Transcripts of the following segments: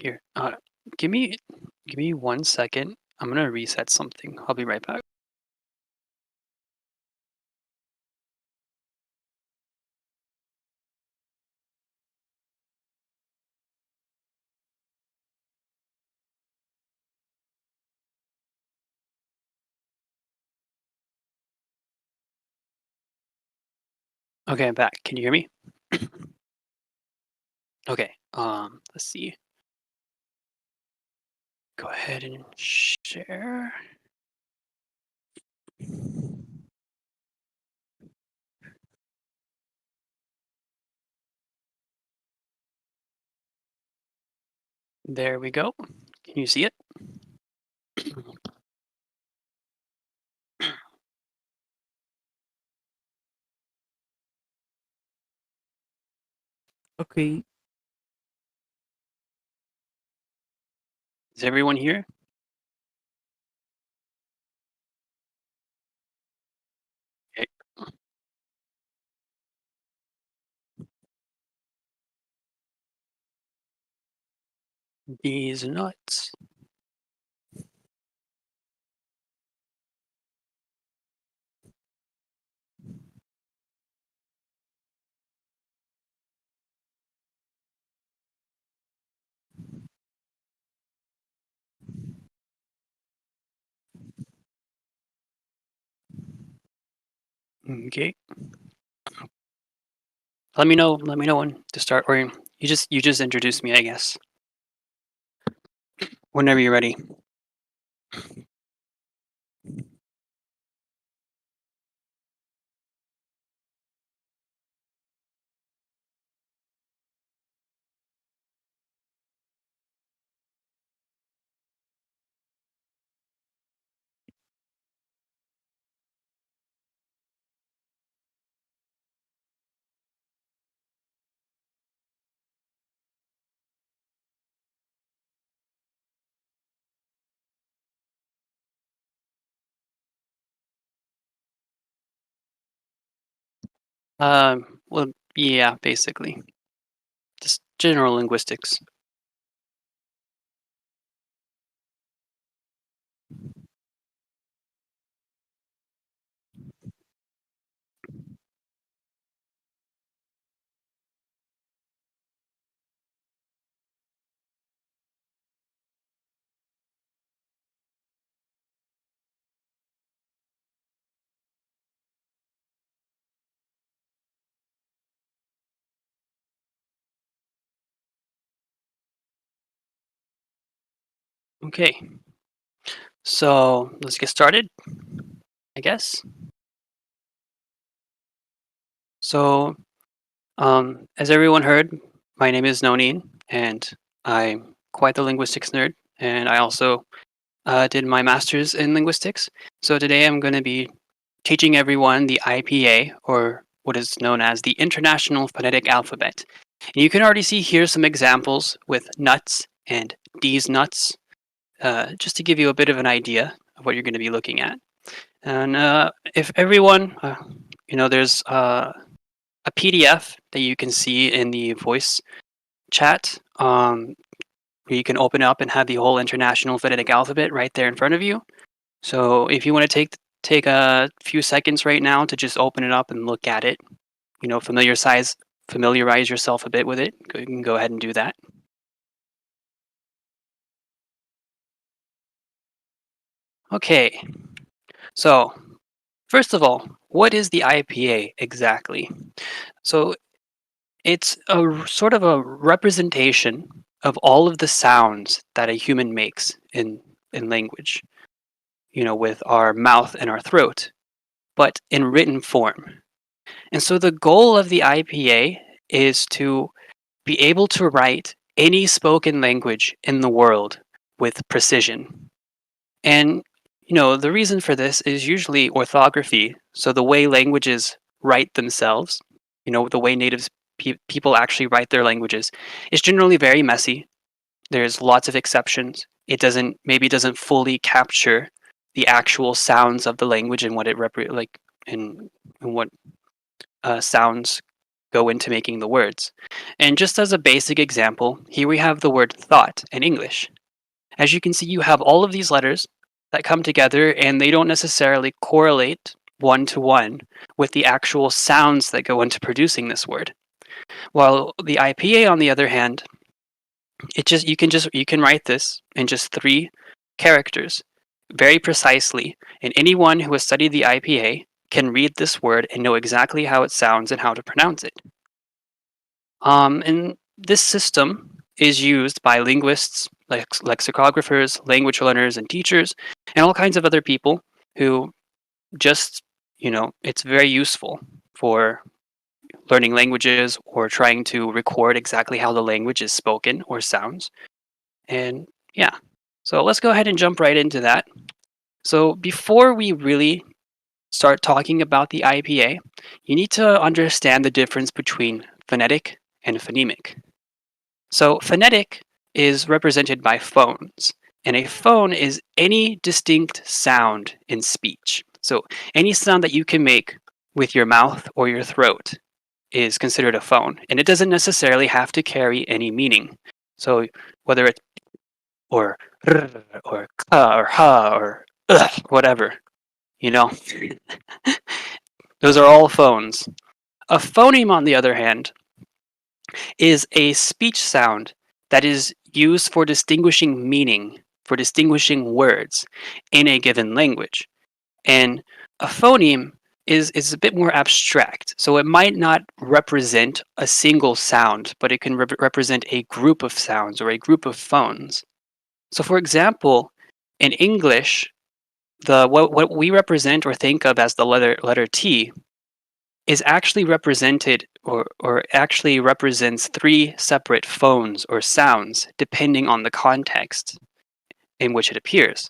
Here, give me 1 second. I'm gonna reset something. I'll be right back. Okay, I'm back. Can you hear me? Okay. Let's see. Go ahead and share. There we go. Can you see it? Okay. Is everyone here? Okay. These nuts. Okay. Let me know. Let me know when to start. Or you just introduced me, I guess. Whenever you're ready. Well, yeah, basically. Just general linguistics. Okay. So let's get started, I guess. So, as everyone heard, my name is Noneen, and I'm quite the linguistics nerd, and I also did my master's in linguistics. So today I'm going to be teaching everyone the IPA, or what is known as the International Phonetic Alphabet. And you can already see here some examples with nuts and these nuts, just to give you a bit of an idea of what you're going to be looking at. And if everyone, there's a PDF that you can see in the voice chat, where you can open up and have the whole International Phonetic Alphabet right there in front of you. So if you want to take a few seconds right now to just open it up and look at it, familiarize yourself a bit with it, you can go ahead and do that. Okay, so first of all, what is the IPA exactly? So it's sort of a representation of all of the sounds that a human makes in language, with our mouth and our throat, but in written form. And so the goal of the IPA is to be able to write any spoken language in the world with precision. And the reason for this is usually orthography. So the way languages write themselves, the way native people actually write their languages is generally very messy. There's lots of exceptions. It doesn't fully capture the actual sounds of the language and what it and what sounds go into making the words. And just as a basic example, here we have the word thought in English. As you can see, you have all of these letters that come together and they don't necessarily correlate one to one with the actual sounds that go into producing this word. While the IPA, on the other hand, you can write this in just 3 characters very precisely, and anyone who has studied the IPA can read this word and know exactly how it sounds and how to pronounce it. And this system is used by linguists, lexicographers, language learners, and teachers, and all kinds of other people who just, it's very useful for learning languages or trying to record exactly how the language is spoken or sounds. And yeah, so let's go ahead and jump right into that. So before we really start talking about the IPA, you need to understand the difference between phonetic and phonemic. So phonetic is represented by phones, and a phone is any distinct sound in speech. So any sound that you can make with your mouth or your throat is considered a phone, and it doesn't necessarily have to carry any meaning. So whether it's or r or ka or ha or whatever, you know, those are all phones. A phoneme, on the other hand, is a speech sound that is used for distinguishing meaning, for distinguishing words in a given language. And a phoneme is a bit more abstract. So it might not represent a single sound, but it can represent a group of sounds or a group of phones. So for example, in English, what we represent or think of as the letter T is actually represented or actually represents 3 separate phones or sounds depending on the context in which it appears.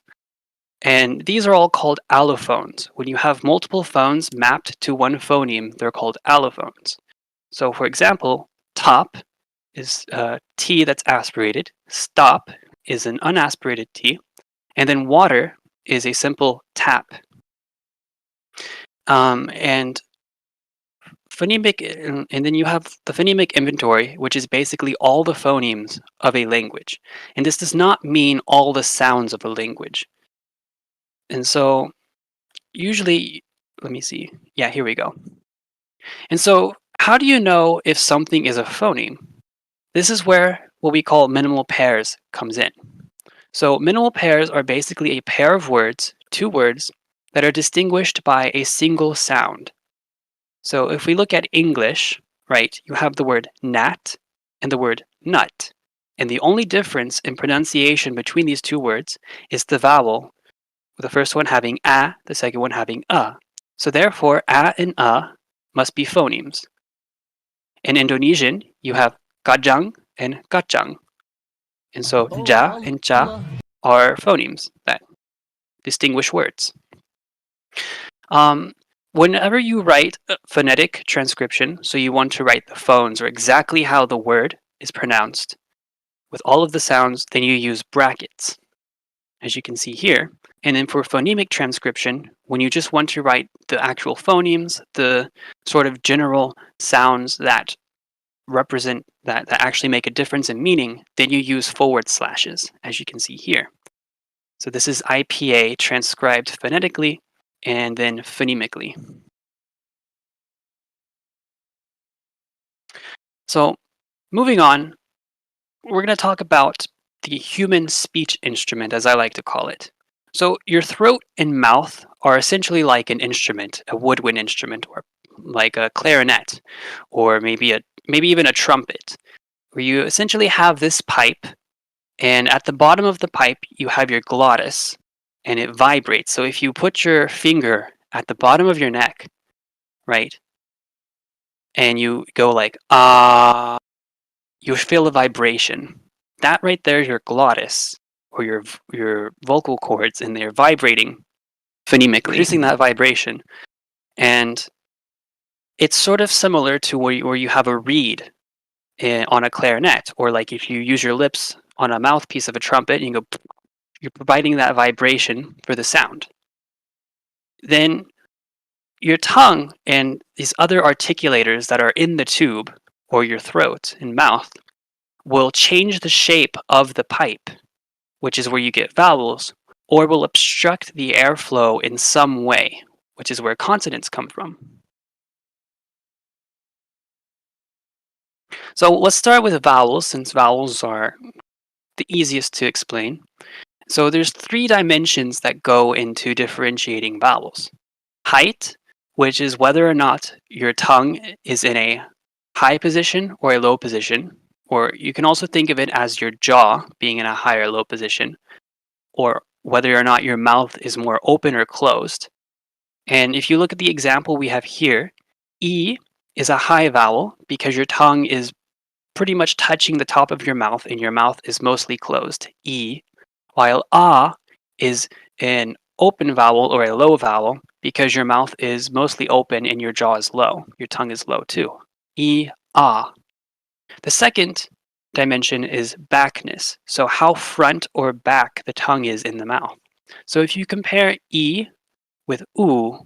And these are all called allophones. When you have multiple phones mapped to one phoneme, they're called allophones. So for example, top is T that's aspirated, stop is an unaspirated T, and then water is a simple tap. And phonemic, and then you have the phonemic inventory, which is basically all the phonemes of a language. And this does not mean all the sounds of a language. And so usually, let me see. Yeah, here we go. And so how do you know if something is a phoneme? This is where what we call minimal pairs comes in. So minimal pairs are basically a pair of words, 2 words, that are distinguished by a single sound. So if we look at English, right, you have the word gnat and the word nut. And the only difference in pronunciation between these 2 words is the vowel, with the first one having a, the second one having a. So therefore, a and a must be phonemes. In Indonesian, you have kajang and kacang. And so ja and cha are phonemes that distinguish words. Whenever you write a phonetic transcription, so you want to write the phones or exactly how the word is pronounced with all of the sounds, then you use brackets, as you can see here. And then for phonemic transcription, when you just want to write the actual phonemes, the sort of general sounds that represent, that actually make a difference in meaning, then you use forward slashes, as you can see here. So this is IPA transcribed phonetically and then phonemically. So moving on, we're going to talk about the human speech instrument, as I like to call it. So your throat and mouth are essentially like an instrument, a woodwind instrument, or like a clarinet, or maybe even a trumpet, where you essentially have this pipe, and at the bottom of the pipe you have your glottis, and it vibrates. So if you put your finger at the bottom of your neck, right, and you go like ah, you feel a vibration. That right there is your glottis, or your vocal cords, and they're vibrating phonemically, producing that vibration. And it's sort of similar to where you have a reed on a clarinet, or like if you use your lips on a mouthpiece of a trumpet and you go, you're providing that vibration for the sound. Then your tongue and these other articulators that are in the tube or your throat and mouth will change the shape of the pipe, which is where you get vowels, or will obstruct the airflow in some way, which is where consonants come from. So let's start with vowels, since vowels are the easiest to explain. So there's 3 dimensions that go into differentiating vowels. Height, which is whether or not your tongue is in a high position or a low position, or you can also think of it as your jaw being in a high or low position, or whether or not your mouth is more open or closed. And if you look at the example we have here, E is a high vowel because your tongue is pretty much touching the top of your mouth and your mouth is mostly closed, E, while ah is an open vowel or a low vowel because your mouth is mostly open and your jaw is low. Your tongue is low too. E, ah. The second dimension is backness, so how front or back the tongue is in the mouth. So if you compare E with oo,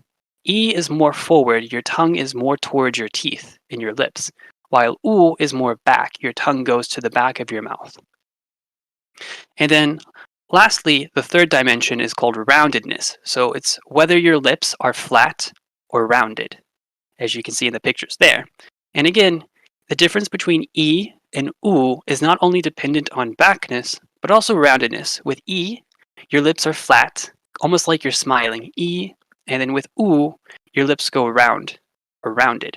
E is more forward, your tongue is more towards your teeth in your lips, while oo is more back, your tongue goes to the back of your mouth. And then lastly, the third dimension is called roundedness. So it's whether your lips are flat or rounded, as you can see in the pictures there. And again, the difference between E and oo is not only dependent on backness, but also roundedness. With E, your lips are flat, almost like you're smiling, E, and then with oo, your lips go round or rounded.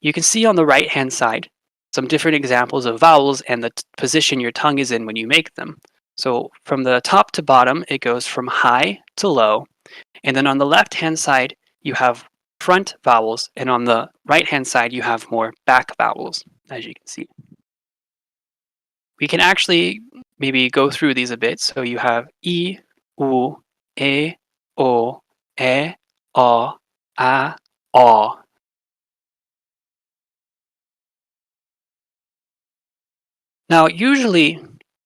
You can see on the right-hand side some different examples of vowels and the position your tongue is in when you make them. So from the top to bottom, it goes from high to low. And then on the left-hand side, you have front vowels. And on the right-hand side, you have more back vowels, as you can see. We can actually maybe go through these a bit. So you have E, U, E, O, E, O, A, O. Now, usually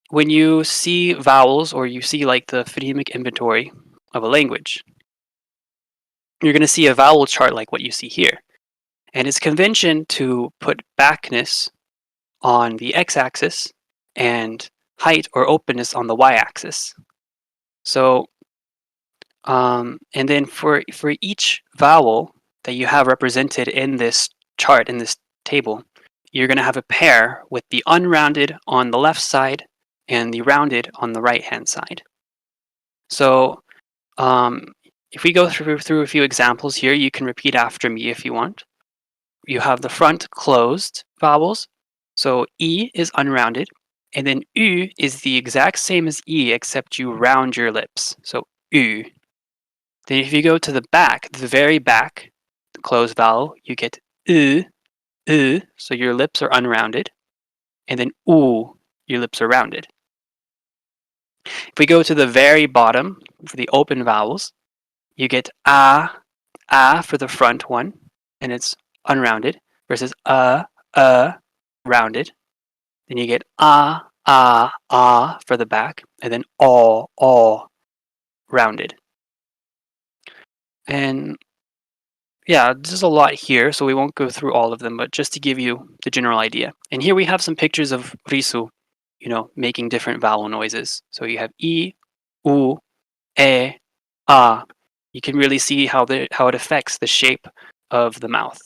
when you see vowels or you see like the phonemic inventory of a language, you're going to see a vowel chart like what you see here. And it's convention to put backness on the x-axis and height or openness on the y-axis. So, and then for each vowel that you have represented in this chart, in this table, you're going to have a pair with the unrounded on the left side and the rounded on the right-hand side. So if we go through a few examples here, you can repeat after me if you want. You have the front closed vowels. So E is unrounded, and then U is the exact same as E except you round your lips. So U. Then if you go to the back, the very back, the closed vowel, you get U, U, so your lips are unrounded, and then U, your lips are rounded. If we go to the very bottom, for the open vowels, you get A for the front one, and it's unrounded, versus rounded. Then you get A for the back, and then all rounded. And yeah, there's a lot here, so we won't go through all of them, but just to give you the general idea. And here we have some pictures of risu, making different vowel noises. So you have E, U, E, A. You can really see how it affects the shape of the mouth.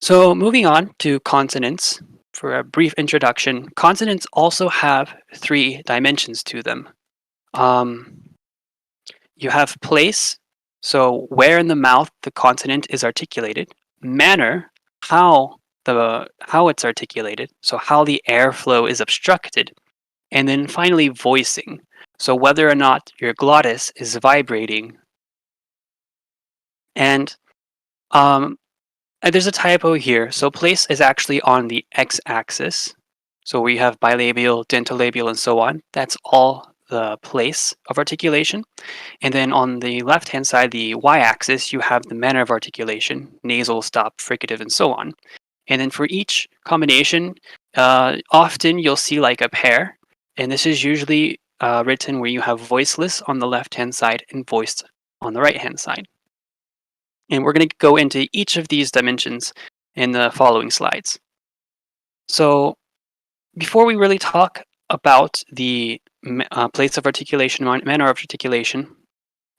So moving on to consonants, for a brief introduction, consonants also have 3 dimensions to them. You have place, so where in the mouth the consonant is articulated. Manner, how it's articulated, so how the airflow is obstructed. And then finally, voicing, so whether or not your glottis is vibrating. And there's a typo here. So place is actually on the x-axis. So we have bilabial, dentolabial, and so on. That's all the place of articulation. And then on the left-hand side, the y-axis, you have the manner of articulation, nasal, stop, fricative, and so on. And then for each combination, often you'll see like a pair. And this is usually written where you have voiceless on the left-hand side and voiced on the right-hand side. And we're going to go into each of these dimensions in the following slides. So before we really talk about the place of articulation, manner of articulation,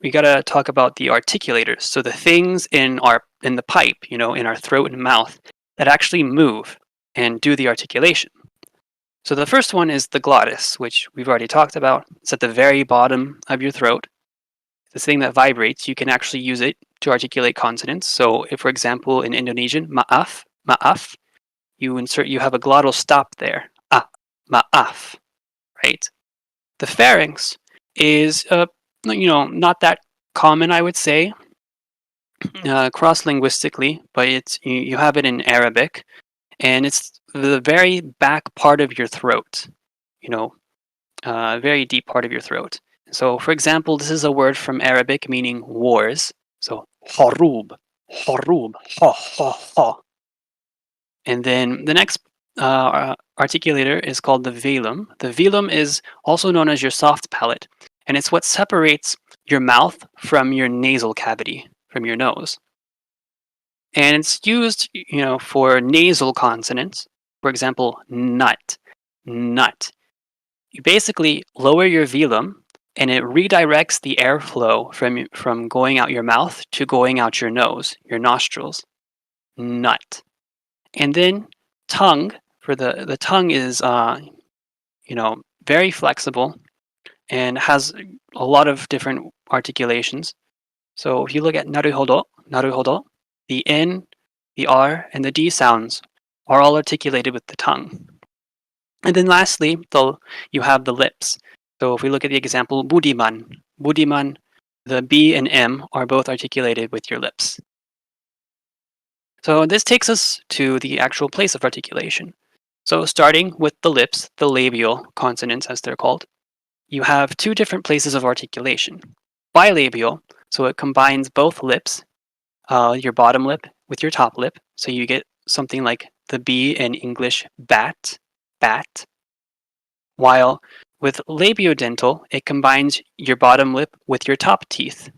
we got to talk about the articulators. So the things in the pipe, in our throat and mouth that actually move and do the articulation. So the first one is the glottis, which we've already talked about. It's at the very bottom of your throat. This thing that vibrates, you can actually use it to articulate consonants. So if, for example, in Indonesian, maaf, maaf, you have a glottal stop there. Ah, maaf, right? The pharynx is, not that common, I would say, cross-linguistically, but you have it in Arabic, and it's the very back part of your throat, very deep part of your throat. So, for example, this is a word from Arabic meaning wars. So, harub, harub, ha, ha, ha. And then the next articulator is called the velum. The velum is also known as your soft palate, and it's what separates your mouth from your nasal cavity, from your nose. And it's used, for nasal consonants. For example, nut, nut. You basically lower your velum, and it redirects the airflow from going out your mouth to going out your nose, your nostrils. Nut. And then tongue, for the tongue is, very flexible and has a lot of different articulations. So if you look at naruhodo, naruhodo, the N, the R, and the D sounds are all articulated with the tongue. And then lastly, you have the lips. So if we look at the example, budiman, budiman, the B and M are both articulated with your lips. So this takes us to the actual place of articulation. So starting with the lips, the labial consonants as they're called, you have two different places of articulation. Bilabial, so it combines both lips, your bottom lip with your top lip. So you get something like the B in English, bat, bat. While with labiodental, it combines your bottom lip with your top teeth.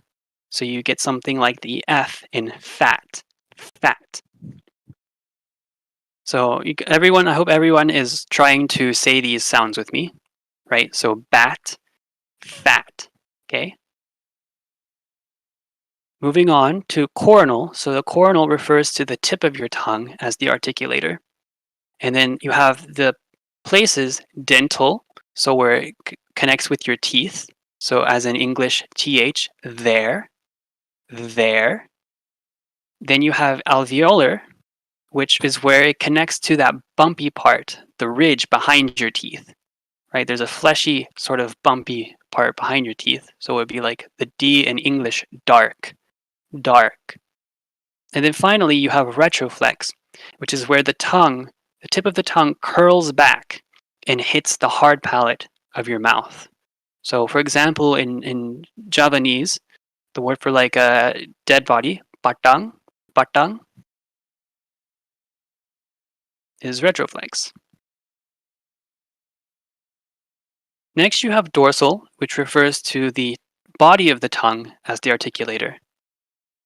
So you get something like the F in fat, fat. So I hope everyone is trying to say these sounds with me, right? So bat, fat, okay? Moving on to coronal. So the coronal refers to the tip of your tongue as the articulator. And then you have the places dental, so where it connects with your teeth. So as in English, TH, there, there. Then you have alveolar, which is where it connects to that bumpy part, the ridge behind your teeth, right? There's a fleshy sort of bumpy part behind your teeth. So it would be like the D in English, dark, dark. And then finally, you have retroflex, which is where the tip of the tongue curls back and hits the hard palate of your mouth. So for example, in Javanese, the word for like a dead body, batang, batang, is retroflex. Next, you have dorsal, which refers to the body of the tongue as the articulator.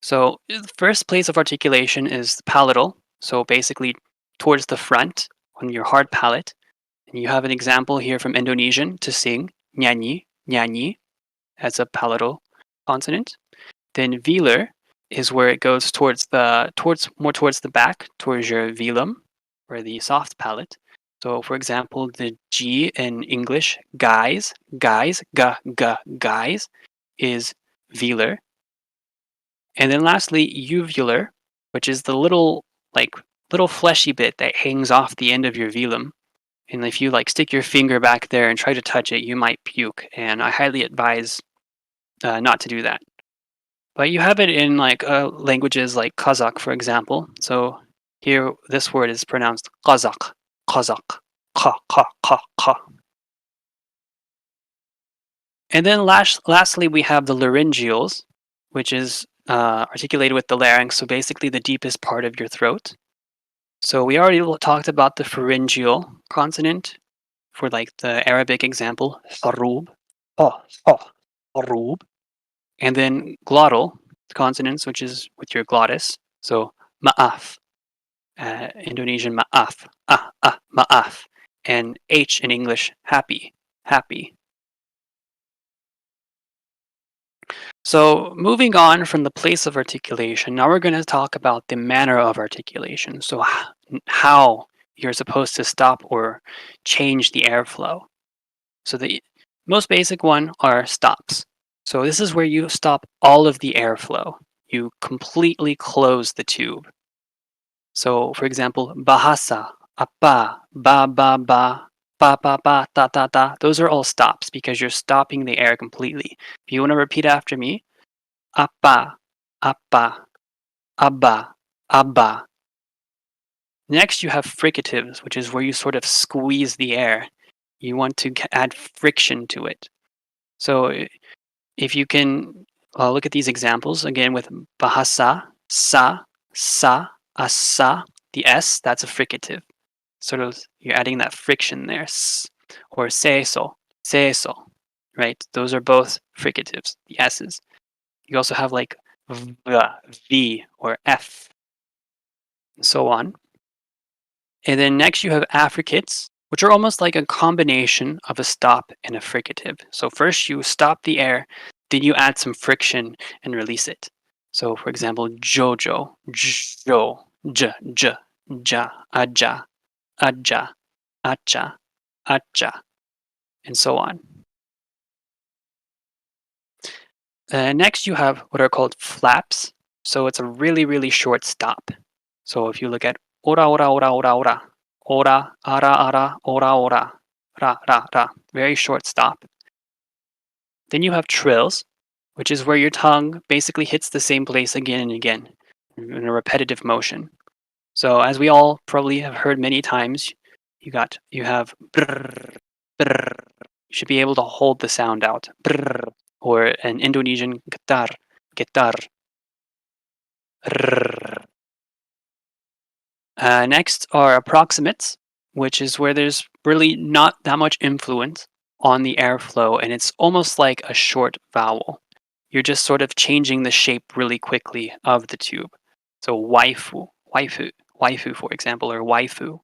So the first place of articulation is palatal, so basically towards the front on your hard palate. And you have an example here from Indonesian to sing nyanyi, nyanyi, as a palatal consonant. Then velar is where it goes more towards the back, towards your velum, or the soft palate. So for example, the G in English, guys, guys, guys, is velar. And then lastly, uvular, which is the little fleshy bit that hangs off the end of your velum. And if you stick your finger back there and try to touch it, you might puke. And I highly advise not to do that. But you have it in languages like Kazakh, for example. So here, this word is pronounced Kazakh, Kazakh, ka, ka, ka, ka. And then lastly, we have the laryngeals, which is articulated with the larynx, so basically the deepest part of your throat. So we already talked about the pharyngeal consonant for the Arabic example, harub, roob. And then glottal consonants, which is with your glottis. So ma'af, Indonesian ma'af, ma'af, and H in English, happy, happy. So moving on from the place of articulation, now we're going to talk about the manner of articulation. So how you're supposed to stop or change the airflow. So the most basic one are stops. So this is where you stop all of the airflow. You completely close the tube. So for example, bahasa, apa, ba, ta, ta, ta. Those are all stops because you're stopping the air completely. If you want to repeat after me, apa, apa, abba, abba. Next, you have fricatives, which is where you sort of squeeze the air. You want to add friction to it. So if you can look at these examples again with bahasa, sa, asa, the S, that's a fricative. Sort of, you're adding that friction there. Or seso, right? Those are both fricatives, the S's. You also have like V or F, and so on. And then next you have affricates, which are almost like a combination of a stop and a fricative. So first you stop the air, then you add some friction and release it. So for example, jojo, jo, j, ja, aja, aja, acha, acha, and so on. Next, you have what are called flaps. So it's a really, really short stop. So if you look at ora, ora, ora, ora, ora, ora, ara, ara, ora, ora, ra, ra, ra, very short stop. Then you have trills, which is where your tongue basically hits the same place again and again in a repetitive motion. So as we all probably have heard many times, you have brr, brr. You should be able to hold the sound out. Brr, or an Indonesian getar, getar. Next are approximates, which is where there's really not that much influence on the airflow, and it's almost like a short vowel. You're just sort of changing the shape really quickly of the tube. So waifu, waifu, waifu, for example, or waifu.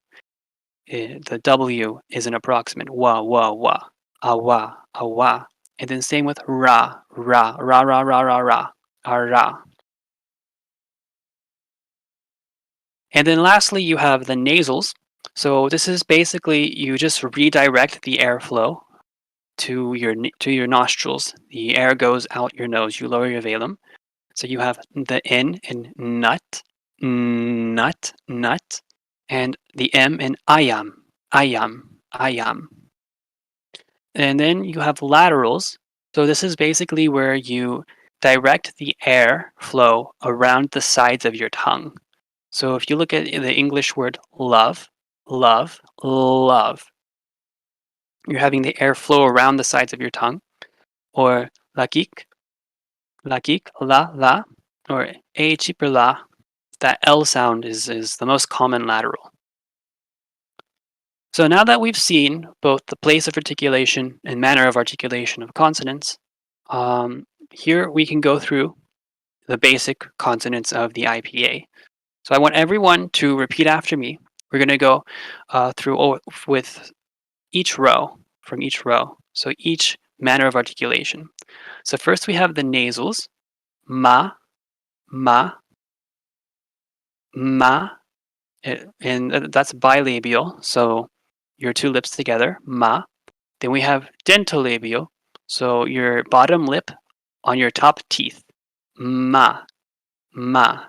The W is an approximate. Wa, wa, wa, awa, awa. And then same with ra, ra, ra, ra, ra, ra, ra, ara. And then lastly, you have the nasals. So this is basically you just redirect the airflow to your nostrils. The air goes out your nose. You lower your velum. So you have the N in nut, nut, nut, and the M in ayam, ayam, ayam. And then you have laterals. So this is basically where you direct the air flow around the sides of your tongue. So if you look at the English word love, love, love, you're having the air flow around the sides of your tongue. Or lakik, lakik, la, la, or a cheaper la. That L sound is the most common lateral. So now that we've seen both the place of articulation and manner of articulation of consonants, here we can go through the basic consonants of the IPA. So I want everyone to repeat after me. We're going to go through with each row, from each row. So each manner of articulation. So first we have the nasals, ma, ma, ma, and that's bilabial. So your two lips together, ma. Then we have dentolabial, so your bottom lip on your top teeth, ma, ma.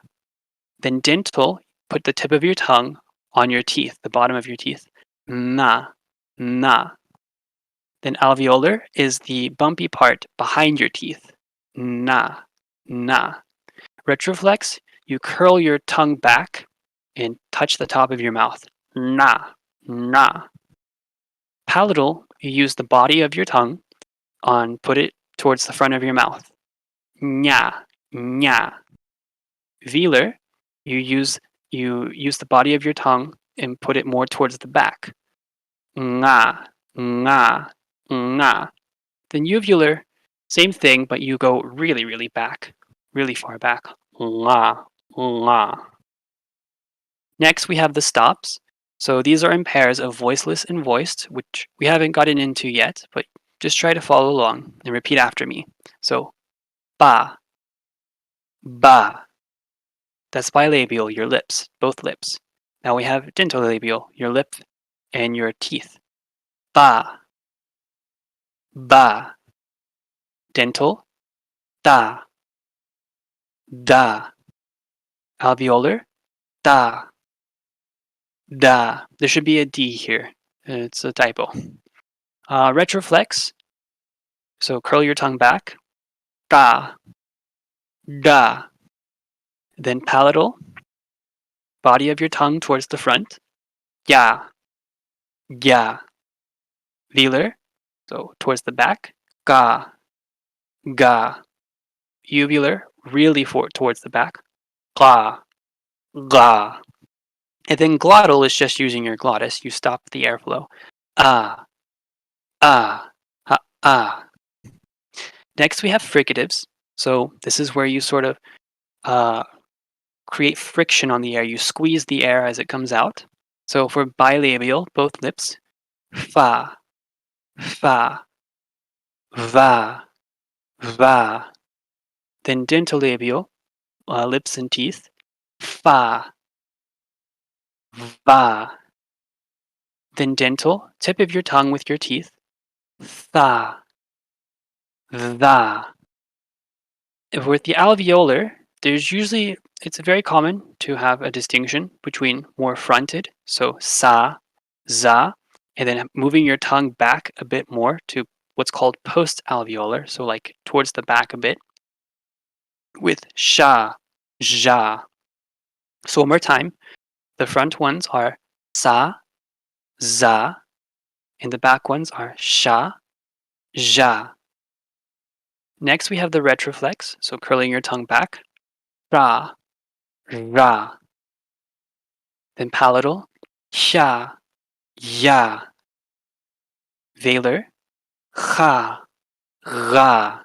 Then dental, put the tip of your tongue on your teeth, the bottom of your teeth, na, na. Then alveolar is the bumpy part behind your teeth, na, na. Retroflex, you curl your tongue back and touch the top of your mouth, na, na. Palatal, you use the body of your tongue put it towards the front of your mouth. Nya, nya. Velar, you use the body of your tongue and put it more towards the back. Nga, nga, nga. Then uvular, same thing, but you go really, really back, really far back. La, la. Next, we have the stops. So these are in pairs of voiceless and voiced, which we haven't gotten into yet, but just try to follow along and repeat after me. So, ba, ba. That's bilabial, your lips, both lips. Now we have dentolabial, your lip and your teeth. Ba, ba. Dental, da, da. Alveolar, da, da. There should be a D here. It's a typo. Retroflex, so curl your tongue back. Da, da. Then palatal, body of your tongue towards the front. Ya, ya. Velar, so towards the back. Ga, ga. Uvular, really towards the back. Ga, ga. And then glottal is just using your glottis. You stop the airflow. Ah, ah, ha, ah. Next, we have fricatives. So this is where you sort of create friction on the air. You squeeze the air as it comes out. So for bilabial, both lips, fa, fa, va, va. Then dentolabial, lips and teeth, fa, va. Then dental, tip of your tongue with your teeth, tha, tha. With the alveolar, it's very common to have a distinction between more fronted, so sa, za, and then moving your tongue back a bit more to what's called post-alveolar, so like towards the back a bit, with sha, ja. So one more time, the front ones are sa, za, and the back ones are sha, ja. Next, we have the retroflex, so curling your tongue back, ra, ra. Then palatal, sha, ya. Velar, cha, ra.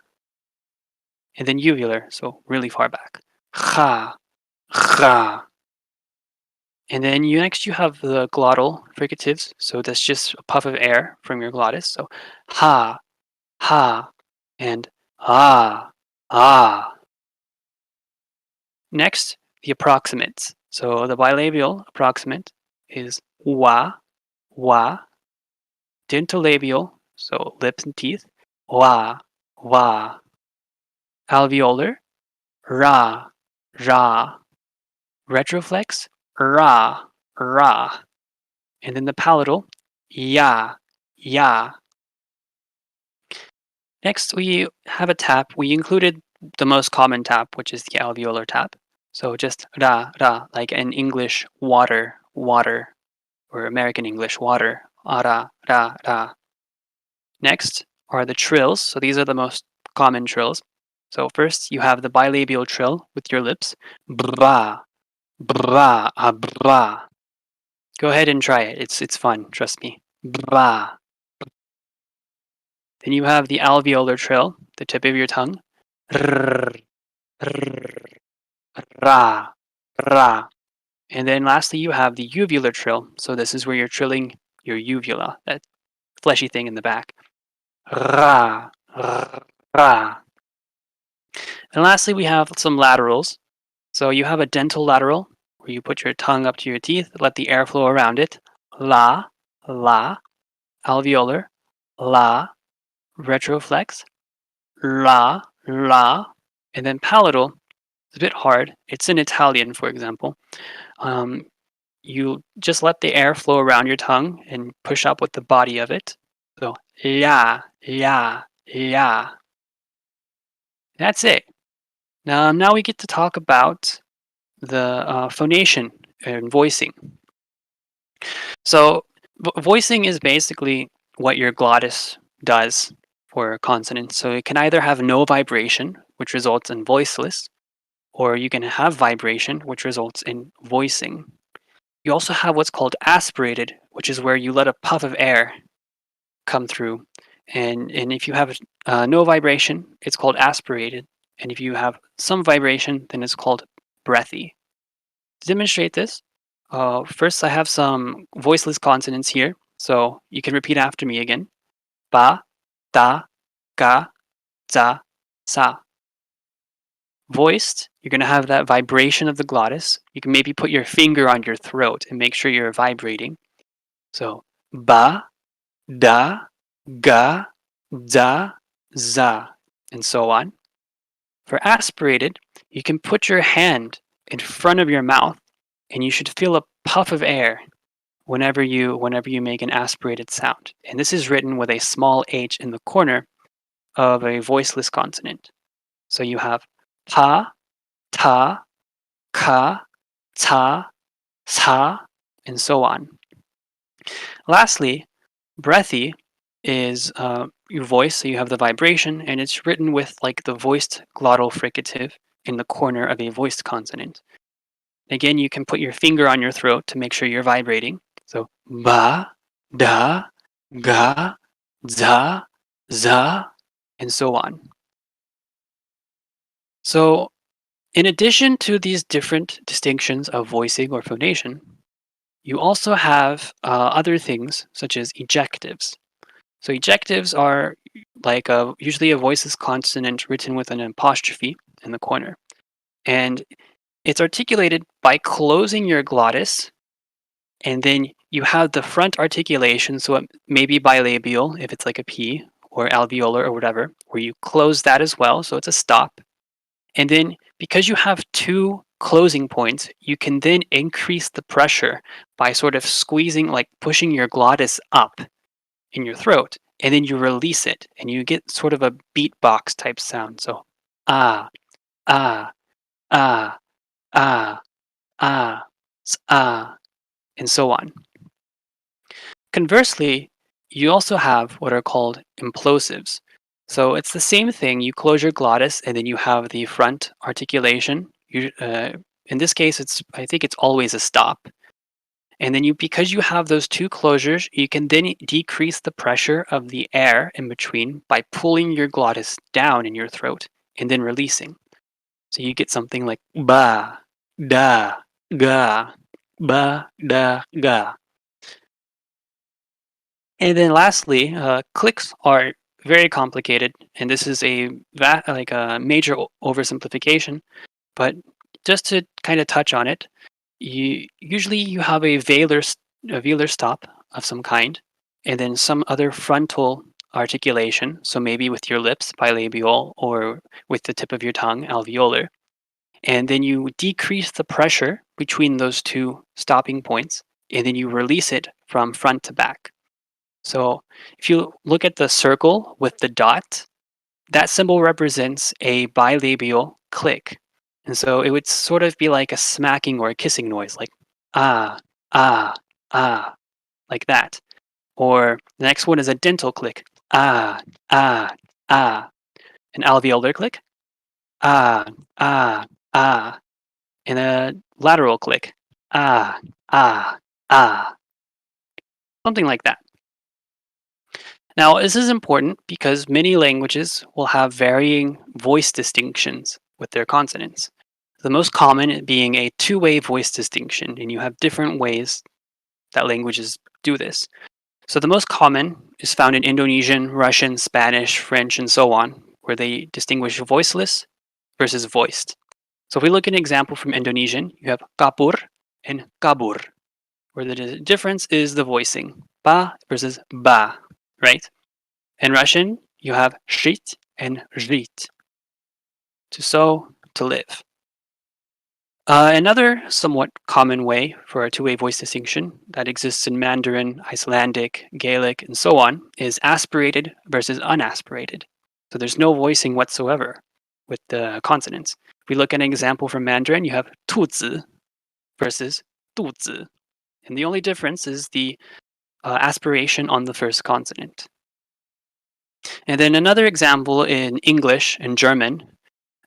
And then uvular, so really far back, cha, ra. And then next you have the glottal fricatives, so that's just a puff of air from your glottis. So ha, ha, and ah, ah. Next, the approximates. So the bilabial approximant is wa, wa. Dentolabial, so lips and teeth, wa, wa. Alveolar, ra, ra. Retroflex, ra, ra. And then the palatal, ya, ya. Next, we have a tap. We included the most common tap, which is the alveolar tap. So just ra, ra, like in English, water, water, or American English, water, ara, ra, ra. Next are the trills. So these are the most common trills. So first, you have the bilabial trill with your lips. Bra, bra, bra. Go ahead and try it. It's fun. Trust me. Bra. Then you have the alveolar trill, the tip of your tongue. Rrr, rrr, ra, ra. And then lastly, you have the uvular trill. So this is where you're trilling your uvula, that fleshy thing in the back. Ra, ra. And lastly, we have some laterals. So you have a dental lateral, where you put your tongue up to your teeth, let the air flow around it. La, la. Alveolar, la. Retroflex, la, la. And then palatal, it's a bit hard. It's in Italian, for example. You just let the air flow around your tongue and push up with the body of it. So, la, la, la. That's it. Now we get to talk about the phonation and voicing. So voicing is basically what your glottis does for consonants. So it can either have no vibration, which results in voiceless, or you can have vibration, which results in voicing. You also have what's called aspirated, which is where you let a puff of air come through, And if you have no vibration, it's called aspirated. And if you have some vibration, then it's called breathy. To demonstrate this, first I have some voiceless consonants here. So you can repeat after me again. Ba, da, ga, za, sa. Voiced, you're going to have that vibration of the glottis. You can maybe put your finger on your throat and make sure you're vibrating. So ba, da, ga, za, za, and so on. For aspirated, you can put your hand in front of your mouth and you should feel a puff of air whenever you make an aspirated sound. And this is written with a small h in the corner of a voiceless consonant. So you have pa, ta, ka, ta, sa, and so on. Lastly, breathy is your voice, so you have the vibration, and it's written with like the voiced glottal fricative in the corner of a voiced consonant. Again, you can put your finger on your throat to make sure you're vibrating. So ba, da, ga, za, za, and so on. So in addition to these different distinctions of voicing or phonation, you also have other things such as ejectives. So ejectives are like usually a voiceless consonant written with an apostrophe in the corner. And it's articulated by closing your glottis, and then you have the front articulation, so it may be bilabial if it's like a P, or alveolar or whatever, where you close that as well, so it's a stop. And then because you have two closing points, you can then increase the pressure by sort of squeezing, like pushing your glottis up in your throat, and then you release it, and you get sort of a beatbox type sound. So ah, ah, ah, ah, ah, ah, and so on. Conversely, you also have what are called implosives. So it's the same thing. You close your glottis, and then you have the front articulation. In this case, I think it's always a stop. And then because you have those two closures, you can then decrease the pressure of the air in between by pulling your glottis down in your throat and then releasing. So you get something like ba, da, ga, ba, da, ga. And then lastly, clicks are very complicated, and this is like a major oversimplification. But just to kind of touch on it, usually you have a velar stop of some kind, and then some other frontal articulation. So maybe with your lips, bilabial, or with the tip of your tongue, alveolar. And then you decrease the pressure between those two stopping points, and then you release it from front to back. So if you look at the circle with the dot, that symbol represents a bilabial click. And so it would sort of be like a smacking or a kissing noise, like ah, ah, ah, like that. Or the next one is a dental click, ah, ah, ah. An alveolar click, ah, ah, ah. And a lateral click, ah, ah, ah. Something like that. Now, this is important because many languages will have varying voice distinctions with their consonants. The most common being a two-way voice distinction, and you have different ways that languages do this. So the most common is found in Indonesian, Russian, Spanish, French, and so on, where they distinguish voiceless versus voiced. So if we look at an example from Indonesian, you have kapur and kabur, where the difference is the voicing, ba versus ba, right? In Russian, you have shit and zhit, to sow, to live. Another somewhat common way for a two-way voice distinction that exists in Mandarin, Icelandic, Gaelic, and so on is aspirated versus unaspirated. So there's no voicing whatsoever with the consonants. If we look at an example from Mandarin, you have 兔子 versus 肚子. And the only difference is the aspiration on the first consonant. And then another example in English and German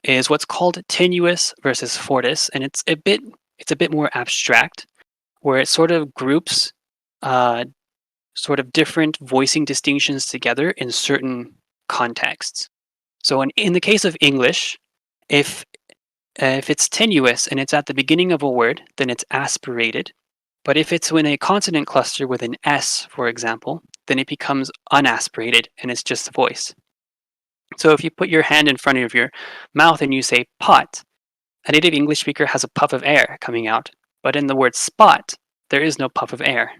is what's called tenuis versus fortis, and it's a bit more abstract, where it sort of groups sort of different voicing distinctions together in certain contexts. So in the case of English, if it's tenuous and it's at the beginning of a word, then it's aspirated. But if it's in a consonant cluster with an S, for example, then it becomes unaspirated and it's just voice. So if you put your hand in front of your mouth and you say pot, a native English speaker has a puff of air coming out. But in the word spot, there is no puff of air.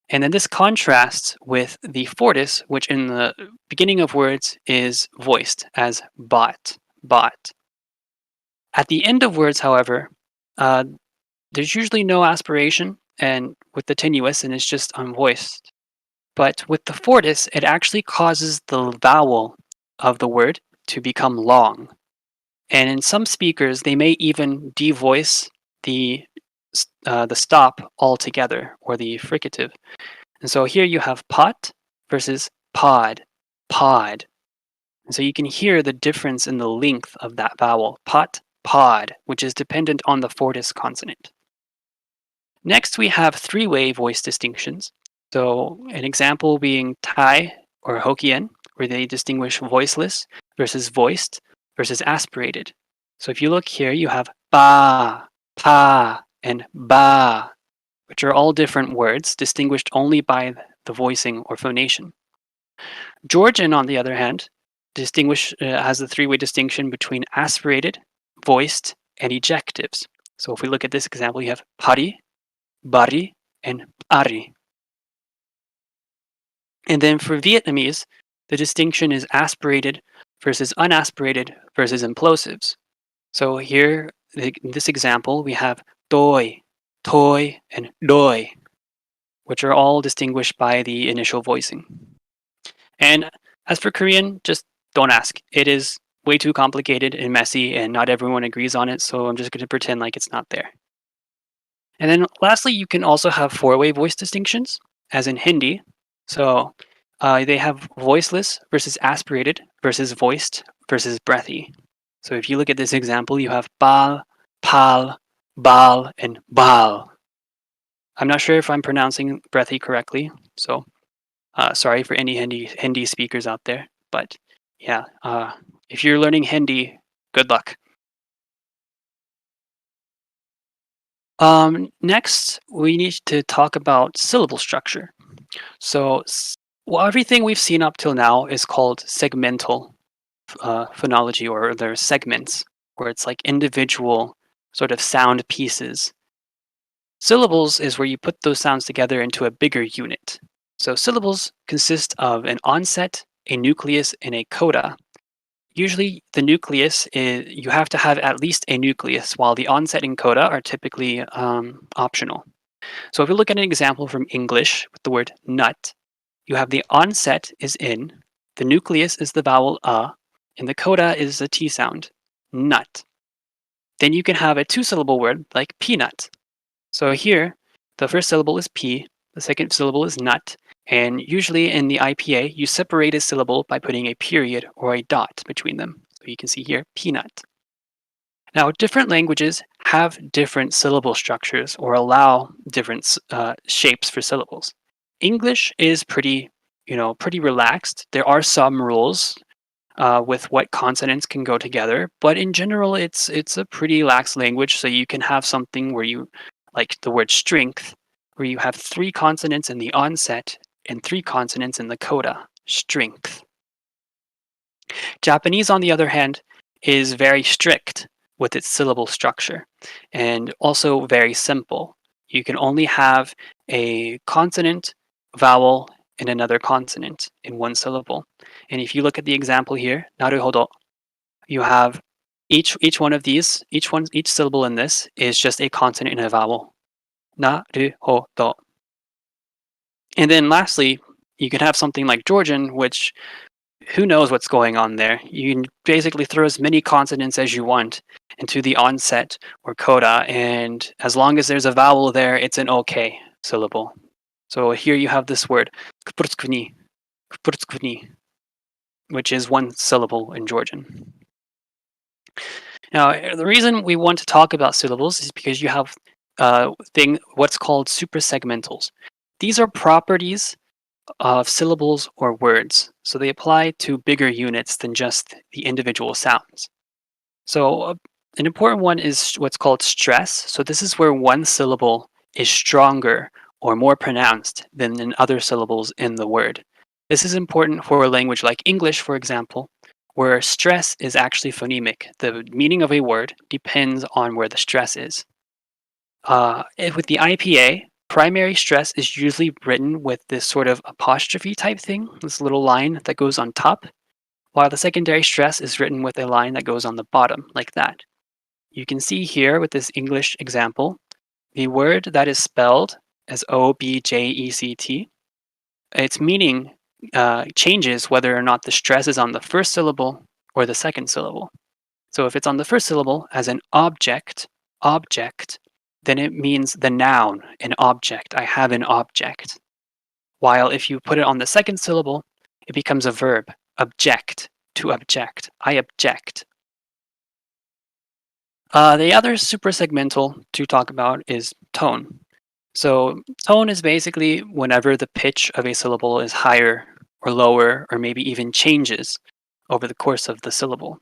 And then this contrasts with the fortis, which in the beginning of words is voiced as bot, bot. At the end of words, however, there's usually no aspiration, and with the tenuous, and it's just unvoiced. But with the fortis, it actually causes the vowel of the word to become long. And in some speakers, they may even devoice the stop altogether, or the fricative. And so here you have pot versus pod, pod. And so you can hear the difference in the length of that vowel, pot, pod, which is dependent on the fortis consonant. Next, we have three-way voice distinctions. So an example being Thai or Hokkien, where they distinguish voiceless versus voiced versus aspirated. So if you look here, you have ba, pa, and ba, which are all different words distinguished only by the voicing or phonation. Georgian, on the other hand, has the three-way distinction between aspirated, voiced, and ejectives. So if we look at this example, you have pari, bari, and ari. And then for Vietnamese, the distinction is aspirated versus unaspirated versus implosives. So here, in this example, we have toi, toi, and doi, which are all distinguished by the initial voicing. And as for Korean, just don't ask. It is way too complicated and messy, and not everyone agrees on it, so I'm just going to pretend like it's not there. And then lastly, you can also have four-way voice distinctions, as in Hindi. So they have voiceless versus aspirated versus voiced versus breathy. So if you look at this example, you have bal, pal, bal, and bal. I'm not sure if I'm pronouncing breathy correctly, so sorry for any Hindi speakers out there. But yeah, if you're learning Hindi, good luck. Next, we need to talk about syllable structure. So everything we've seen up till now is called segmental phonology, or there's segments, where it's like individual sort of sound pieces. Syllables is where you put those sounds together into a bigger unit. So syllables consist of an onset, a nucleus, and a coda. Usually the nucleus is, you have to have at least a nucleus, while the onset and coda are typically optional. So if we look at an example from English with the word nut, you have the onset is in, the nucleus is the vowel and the coda is the T sound, nut. Then you can have a two-syllable word like peanut. So here, the first syllable is P, the second syllable is nut, and usually in the IPA, you separate a syllable by putting a period or a dot between them. So you can see here, peanut. Now, different languages have different syllable structures or allow different shapes for syllables. English is pretty relaxed. There are some rules with what consonants can go together, but in general, it's a pretty lax language. So you can have something where you, like the word strength, where you have 3 consonants in the onset and 3 consonants in the coda. Strength. Japanese, on the other hand, is very strict with its syllable structure and also very simple. You can only have a consonant, vowel, and another consonant in one syllable. And if you look at the example here, naruhodo, you have each one of these, each syllable in this is just a consonant and a vowel. Naruhodo. And then lastly, you can have something like Georgian, which who knows what's going on there. You can basically throw as many consonants as you want into the onset or coda, and as long as there's a vowel there, it's an okay syllable. So here you have this word, kpurtskvni, which is one syllable in Georgian. Now, the reason we want to talk about syllables is because you have what's called supersegmentals. These are properties of syllables or words, so they apply to bigger units than just the individual sounds. So an important one is what's called stress. So this is where one syllable is stronger or more pronounced than in other syllables in the word. This is important for a language like English, for example, where stress is actually phonemic. The meaning of a word depends on where the stress is. With the IPA, primary stress is usually written with this sort of apostrophe type thing, this little line that goes on top, while the secondary stress is written with a line that goes on the bottom, like that. You can see here with this English example, the word that is spelled as object, its meaning changes whether or not the stress is on the first syllable or the second syllable. So if it's on the first syllable as an object, then it means the noun, an object. I have an object. While if you put it on the second syllable, it becomes a verb, object, to object. I object. The other supersegmental to talk about is tone. So tone is basically whenever the pitch of a syllable is higher or lower or maybe even changes over the course of the syllable.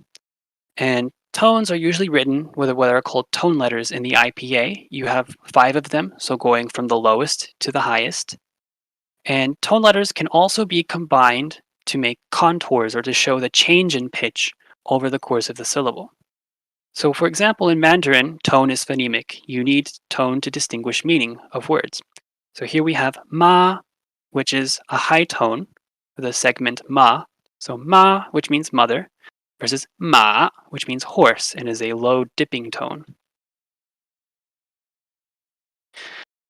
And tones are usually written with what are called tone letters in the IPA. You have 5 of them, so going from the lowest to the highest. And tone letters can also be combined to make contours or to show the change in pitch over the course of the syllable. So for example, in Mandarin, tone is phonemic. You need tone to distinguish meaning of words. So here we have ma, which is a high tone for the segment ma. So ma, which means mother, versus ma, which means horse and is a low dipping tone.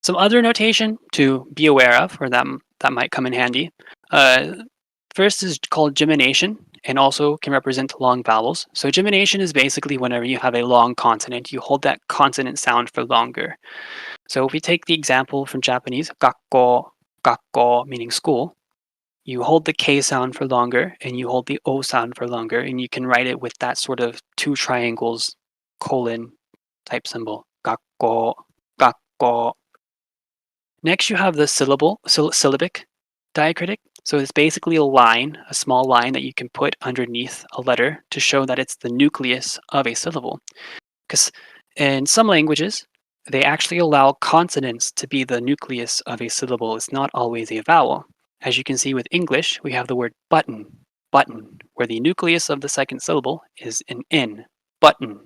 Some other notation to be aware of, or that might come in handy. First is called gemination, and also can represent long vowels. So gemination is basically whenever you have a long consonant, you hold that consonant sound for longer. So if we take the example from Japanese, gakko, meaning school, you hold the K sound for longer, and you hold the O sound for longer, and you can write it with that sort of 2 triangles, colon type symbol, gakko. Next, you have the syllabic diacritic. So it's basically a small line that you can put underneath a letter to show that it's the nucleus of a syllable. Because in some languages, they actually allow consonants to be the nucleus of a syllable. It's not always a vowel. As you can see with English, we have the word button, where the nucleus of the second syllable is an N, button.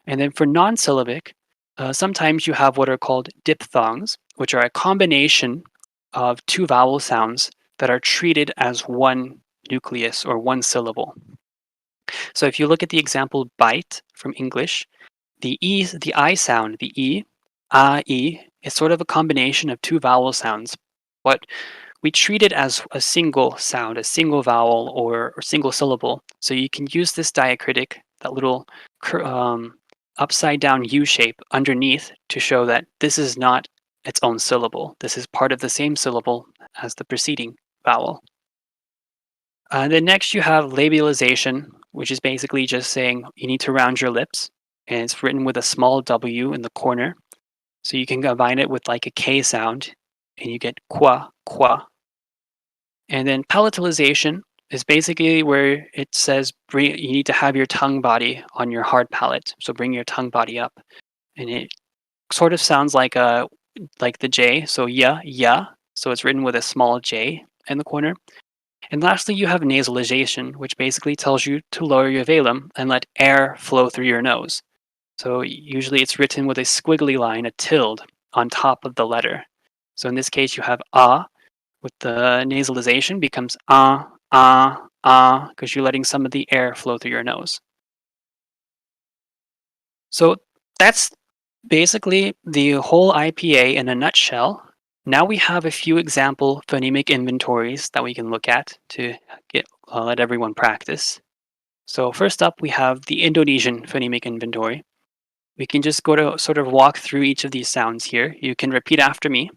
And then for non-syllabic, sometimes you have what are called diphthongs, which are a combination of 2 vowel sounds that are treated as one nucleus or one syllable. So if you look at the example bite from English, the I sound, the E, A-E, is sort of a combination of 2 vowel sounds, but we treat it as a single sound, a single vowel or single syllable. So you can use this diacritic, that little upside down U shape underneath to show that this is not its own syllable. This is part of the same syllable as the preceding vowel. Then next you have labialization, which is basically just saying you need to round your lips, and it's written with a small W in the corner. So you can combine it with like a K sound, and you get qua. And then palatalization is basically where it says you need to have your tongue body on your hard palate. So bring your tongue body up, and it sort of sounds like the J. So yeah. So it's written with a small J in the corner. And lastly, you have nasalization, which basically tells you to lower your velum and let air flow through your nose. So usually it's written with a squiggly line, a tilde, on top of the letter. So in this case, you have with the nasalization becomes because you're letting some of the air flow through your nose. So that's basically the whole IPA in a nutshell. Now we have a few example phonemic inventories that we can look at to let everyone practice. So first up, we have the Indonesian phonemic inventory. We can just go to sort of walk through each of these sounds here. You can repeat after me.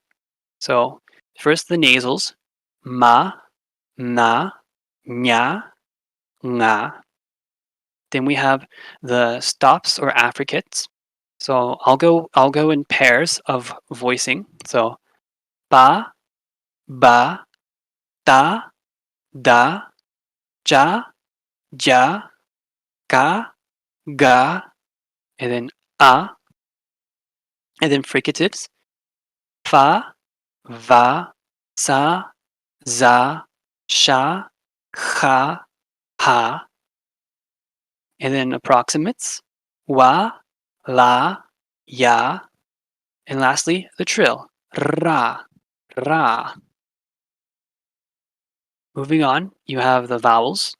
So first the nasals, ma, na, nya, nga. Then we have the stops or affricates, So I'll go in pairs of voicing. So ba, ba, da, da, ja, ja, ga, ga, and then a, and then fricatives. Fa, va, sa, za, sha, ha, ha, and then approximates. Wa, la, ya, and lastly the trill. Ra, ra. Moving on, you have the vowels.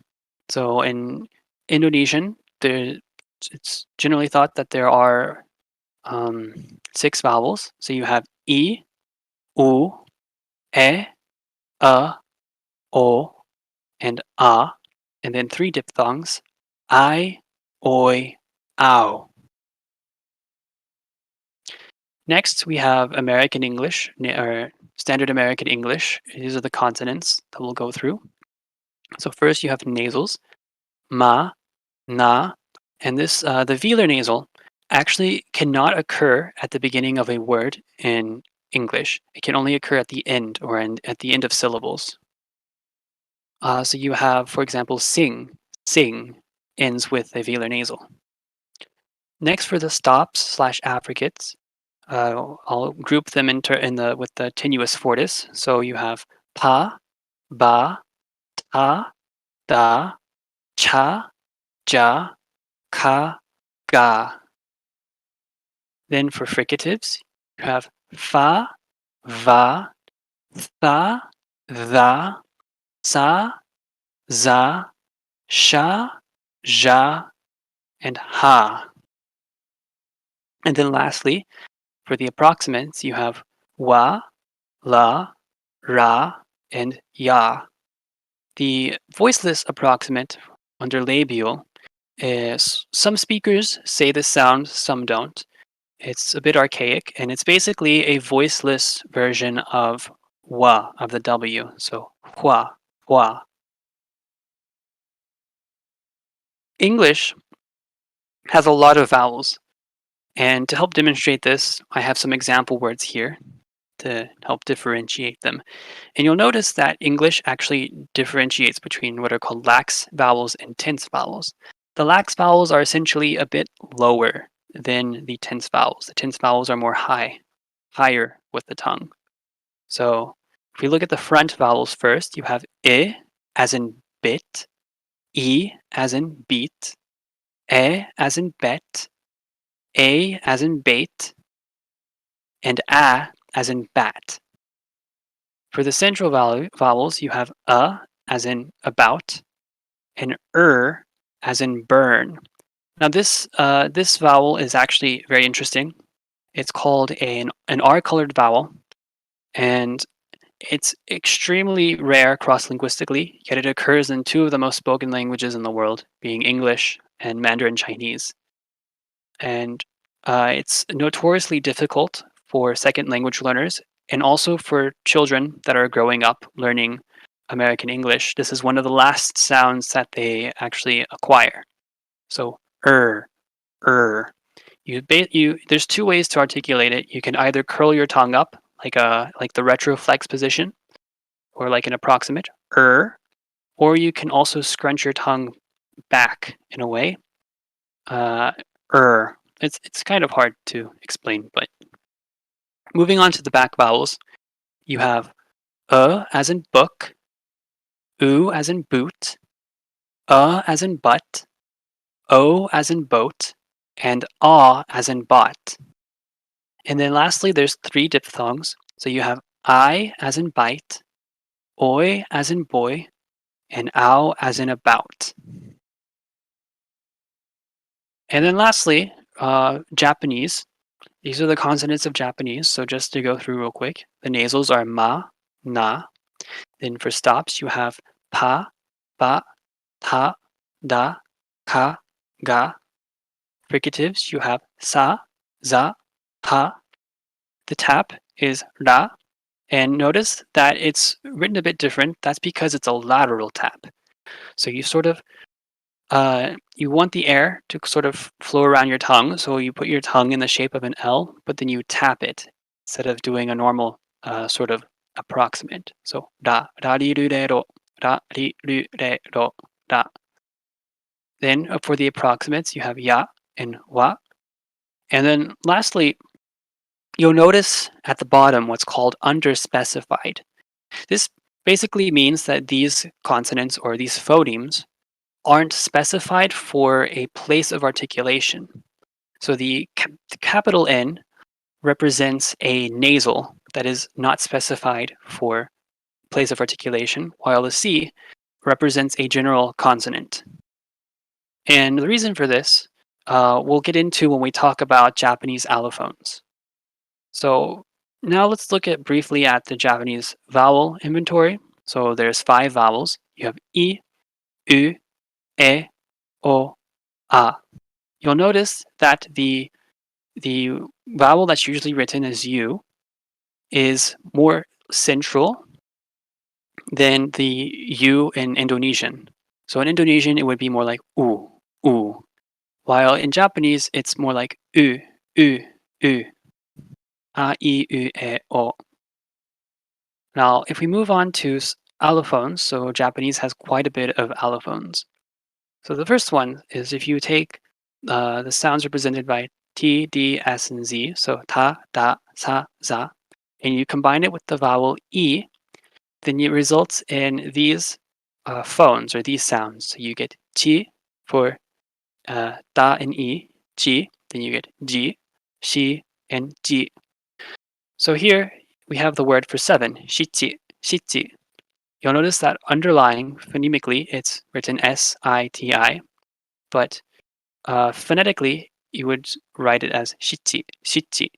So in Indonesian, it's generally thought that there are 6 vowels. So you have I, U, E, O, and A, and then 3 diphthongs, I, Oi, Ow. Next, we have American English, or Standard American English. These are the consonants that we'll go through. So first you have nasals, ma, na, and the velar nasal actually cannot occur at the beginning of a word in English. It can only occur at the end or at the end of syllables. So you have, for example, sing ends with a velar nasal. Next, for the stops slash affricates, I'll group them with the tenuous fortis. So you have pa, ba, ta, da, cha, ja, ka, ga. Then for fricatives, you have fa, va, tha, tha, sa, za, sha, ja, and ha. And then lastly, for the approximants, you have wa, la, ra, and ya. The voiceless approximant under labial is some speakers say this sound, some don't. It's a bit archaic, and it's basically a voiceless version of wa, of the W. So hua, hua. English has a lot of vowels, and to help demonstrate this, I have some example words here to help differentiate them. And you'll notice that English actually differentiates between what are called lax vowels and tense vowels. The lax vowels are essentially a bit lower than the tense vowels. The tense vowels are more higher with the tongue. So if we look at the front vowels first, you have I as in bit, E as in beat, E as in bet, A as in bait, and A as in bat. For the central vowels, you have as in about, and as in burn. Now this vowel is actually very interesting. It's called an R-colored vowel, and it's extremely rare cross-linguistically, yet it occurs in 2 of the most spoken languages in the world, being English and Mandarin Chinese. And it's notoriously difficult for second language learners and also for children that are growing up learning American English. This is one of the last sounds that they actually acquire. So er. There's 2 ways to articulate it. You can either curl your tongue up like the retroflex position, or like an approximate or you can also scrunch your tongue back in a way. It's kind of hard to explain, but moving on to the back vowels, you have as in book, oo as in boot, as in butt, o as in boat, and ah as in bot. And then lastly, there's 3 diphthongs. So you have I as in bite, oi as in boy, and ow as in about. And then lastly, Japanese. These are the consonants of Japanese. So just to go through real quick, the nasals are ma, na. Then for stops, you have pa, ba, ta, da, ka, ga. Fricatives, you have sa, za, ha. The tap is ra. And notice that it's written a bit different. That's because it's a lateral tap. So you sort of you want the air to sort of flow around your tongue, so you put your tongue in the shape of an L, but then you tap it instead of doing a normal sort of approximate. So ri ru re ro, ri ru re ro, da. Then for the approximates, you have ya and wa. And then lastly, you'll notice at the bottom what's called underspecified. This basically means that these consonants or these phonemes aren't specified for a place of articulation. So the capital N represents a nasal that is not specified for place of articulation, while the C represents a general consonant. And the reason for this, we'll get into when we talk about Japanese allophones. So now let's look at briefly at the Japanese vowel inventory. So there's 5 vowels. You have I, U, E, O, A. You'll notice that the vowel that's usually written as U is more central than the U in Indonesian. So in Indonesian, it would be more like U. While in Japanese, it's more like U, A, I, U, E, O. Now, if we move on to allophones, so Japanese has quite a bit of allophones. So the first one is if you take the sounds represented by T, D, S, and Z, so ta, da, sa, za, and you combine it with the vowel E, then it results in these phones or these sounds. So you get chi for da and E, chi, then you get ji, shi, and ji. So here we have the word for 7, shichi, shichi. You'll notice that underlying phonemically it's written S-I-T-I, but phonetically you would write it as shichi, shichi.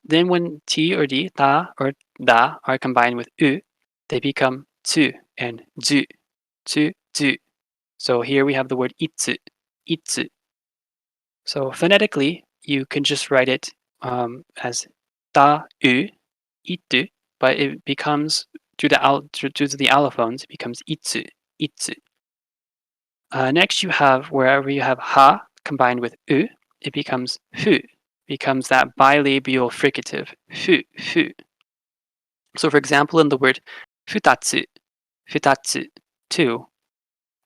Then when T or D, ta or da are combined with U, they become tsu and zu, tsu, zu. So here we have the word itsu, itsu. So phonetically, you can just write it as ta, u, itu, but it becomes, due to the allophones, it becomes itsu, itsu. Next you have, wherever you have ha combined with u, it becomes fu, becomes that bilabial fricative, fu, fu. So for example, in the word futatsu, futatsu, two,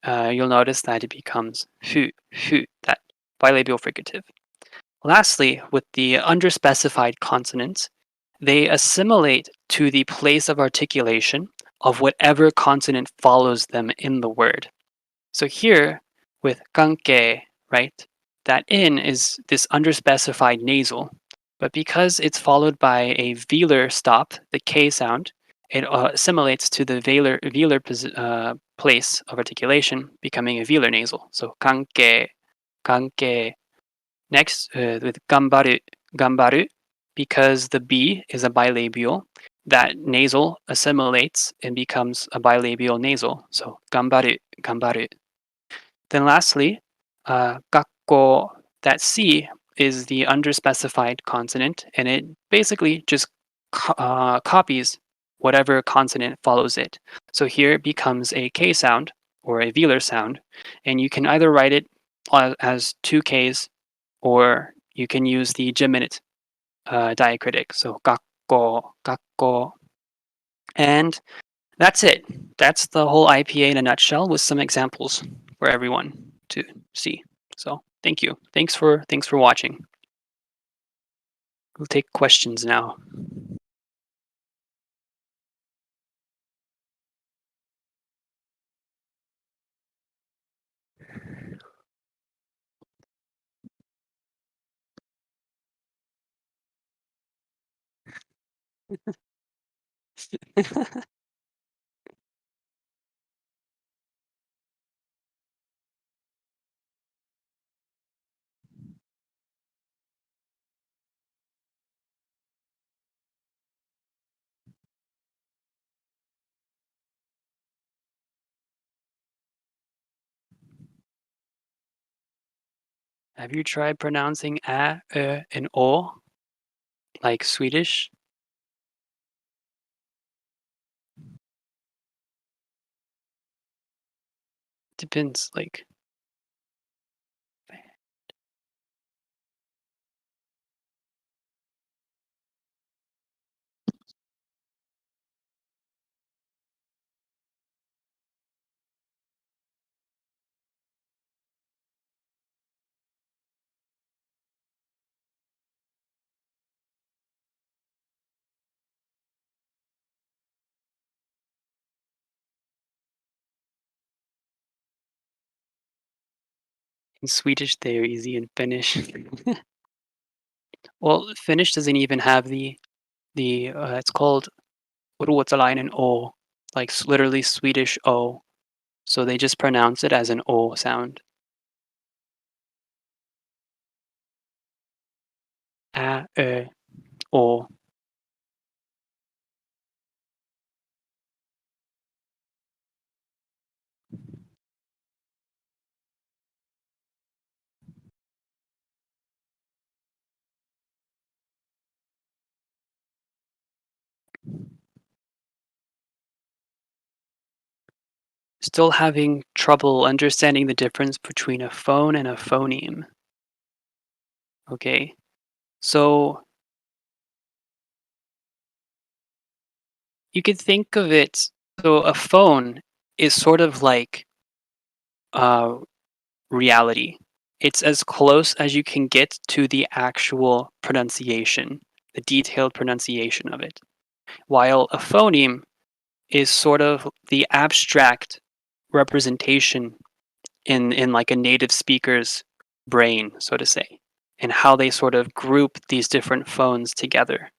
you'll notice that it becomes fu, fu, that bilabial fricative. Lastly, with the underspecified consonants, they assimilate to the place of articulation of whatever consonant follows them in the word. So here, with kanke, right, that in is this underspecified nasal, but because it's followed by a velar stop, the K sound, it assimilates to the velar place of articulation, becoming a velar nasal. So kanke, kanke. Next, with gambaru, gambaru, because the B is a bilabial, that nasal assimilates and becomes a bilabial nasal. So gambaru, gambaru. Then lastly, gakko, that C is the underspecified consonant, and it basically just copies whatever consonant follows it. So here it becomes a K sound or a velar sound, and you can either write it as 2 Ks or you can use the geminate diacritic. So gakko, gakko. And that's it. That's the whole IPA in a nutshell with some examples for everyone to see. So thank you. Thanks for watching. We'll take questions now. Have you tried pronouncing a, and o like Swedish? depends. Like, in Swedish, they're easy. In Finnish, well, Finnish doesn't even have the it's called ruotsalainen o, like literally Swedish o. So they just pronounce it as an o sound. A, ö, o. Still having trouble understanding the difference between a phone and a phoneme. Okay, so you could think of it. So a phone is sort of like uh, reality. It's as close as you can get to the actual pronunciation, the detailed pronunciation of it. While a phoneme is sort of the abstract representation in like a native speaker's brain, so to say, and how they sort of group these different phones together.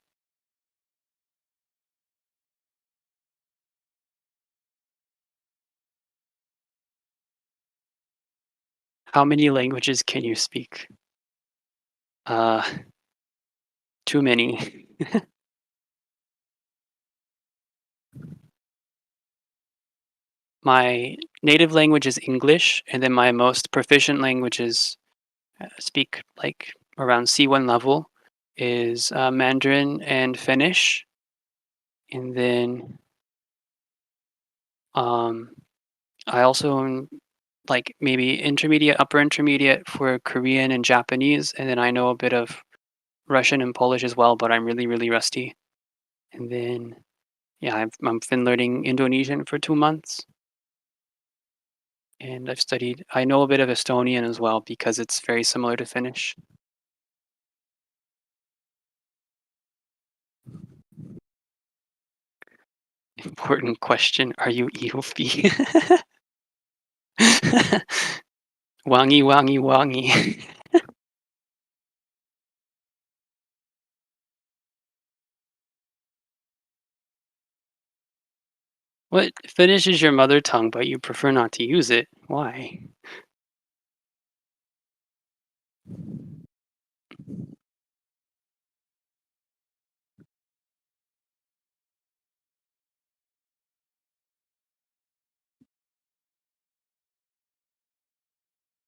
How many languages can you speak? Uh, too many. My native language is English, and then my most proficient languages speak like around C1 level is Mandarin and Finnish, and then um, I also like maybe intermediate, upper intermediate for Korean and Japanese, and then I know a bit of Russian and Polish as well, but I'm really really rusty. And then yeah, I'm been learning Indonesian for 2 months, and I've studied. I know a bit of Estonian as well because it's very similar to Finnish. Important question: are you Eofi? Wangi wangi wangi. What Finnish is your mother tongue, but you prefer not to use it? Why?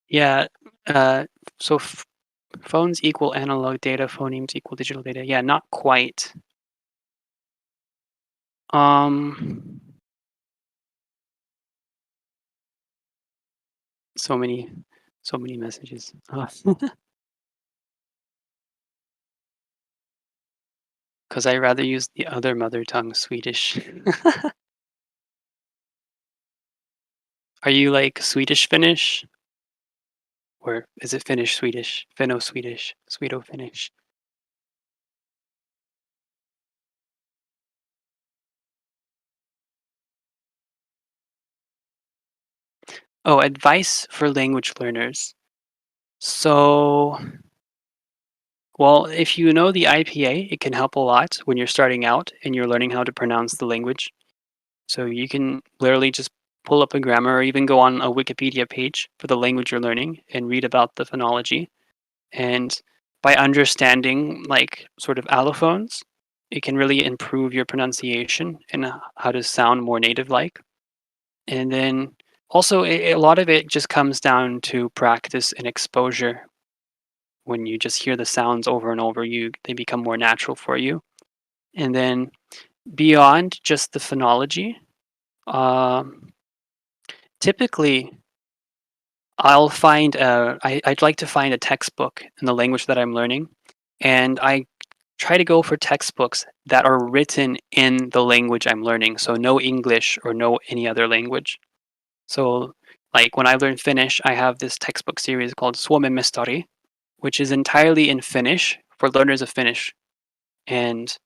Yeah. Uh, so phones equal analog data, phonemes equal digital data. Yeah, not quite. Um, so many, so many messages. Because I rather use the other mother tongue, Swedish. Are you like Swedish Finnish? Or is it Finnish Swedish? Finno Swedish? Swedo Finnish? Oh, advice for language learners. So, well, if you know the IPA, it can help a lot when you're starting out and you're learning how to pronounce the language. So you can literally just pull up a grammar or even go on a Wikipedia page for the language you're learning and read about the phonology. And by understanding like sort of allophones, it can really improve your pronunciation and how to sound more native like. And then also a lot of it just comes down to practice and exposure. When you just hear the sounds over and over, they become more natural for you. And then beyond just the phonology, um, typically I'll find I'd like to find a textbook in the language that I'm learning, and I try to go for textbooks that are written in the language I'm learning, so no English or no any other language. So, like when I learn Finnish, I have this textbook series called Suomen Mestari, which is entirely in Finnish for learners of Finnish, and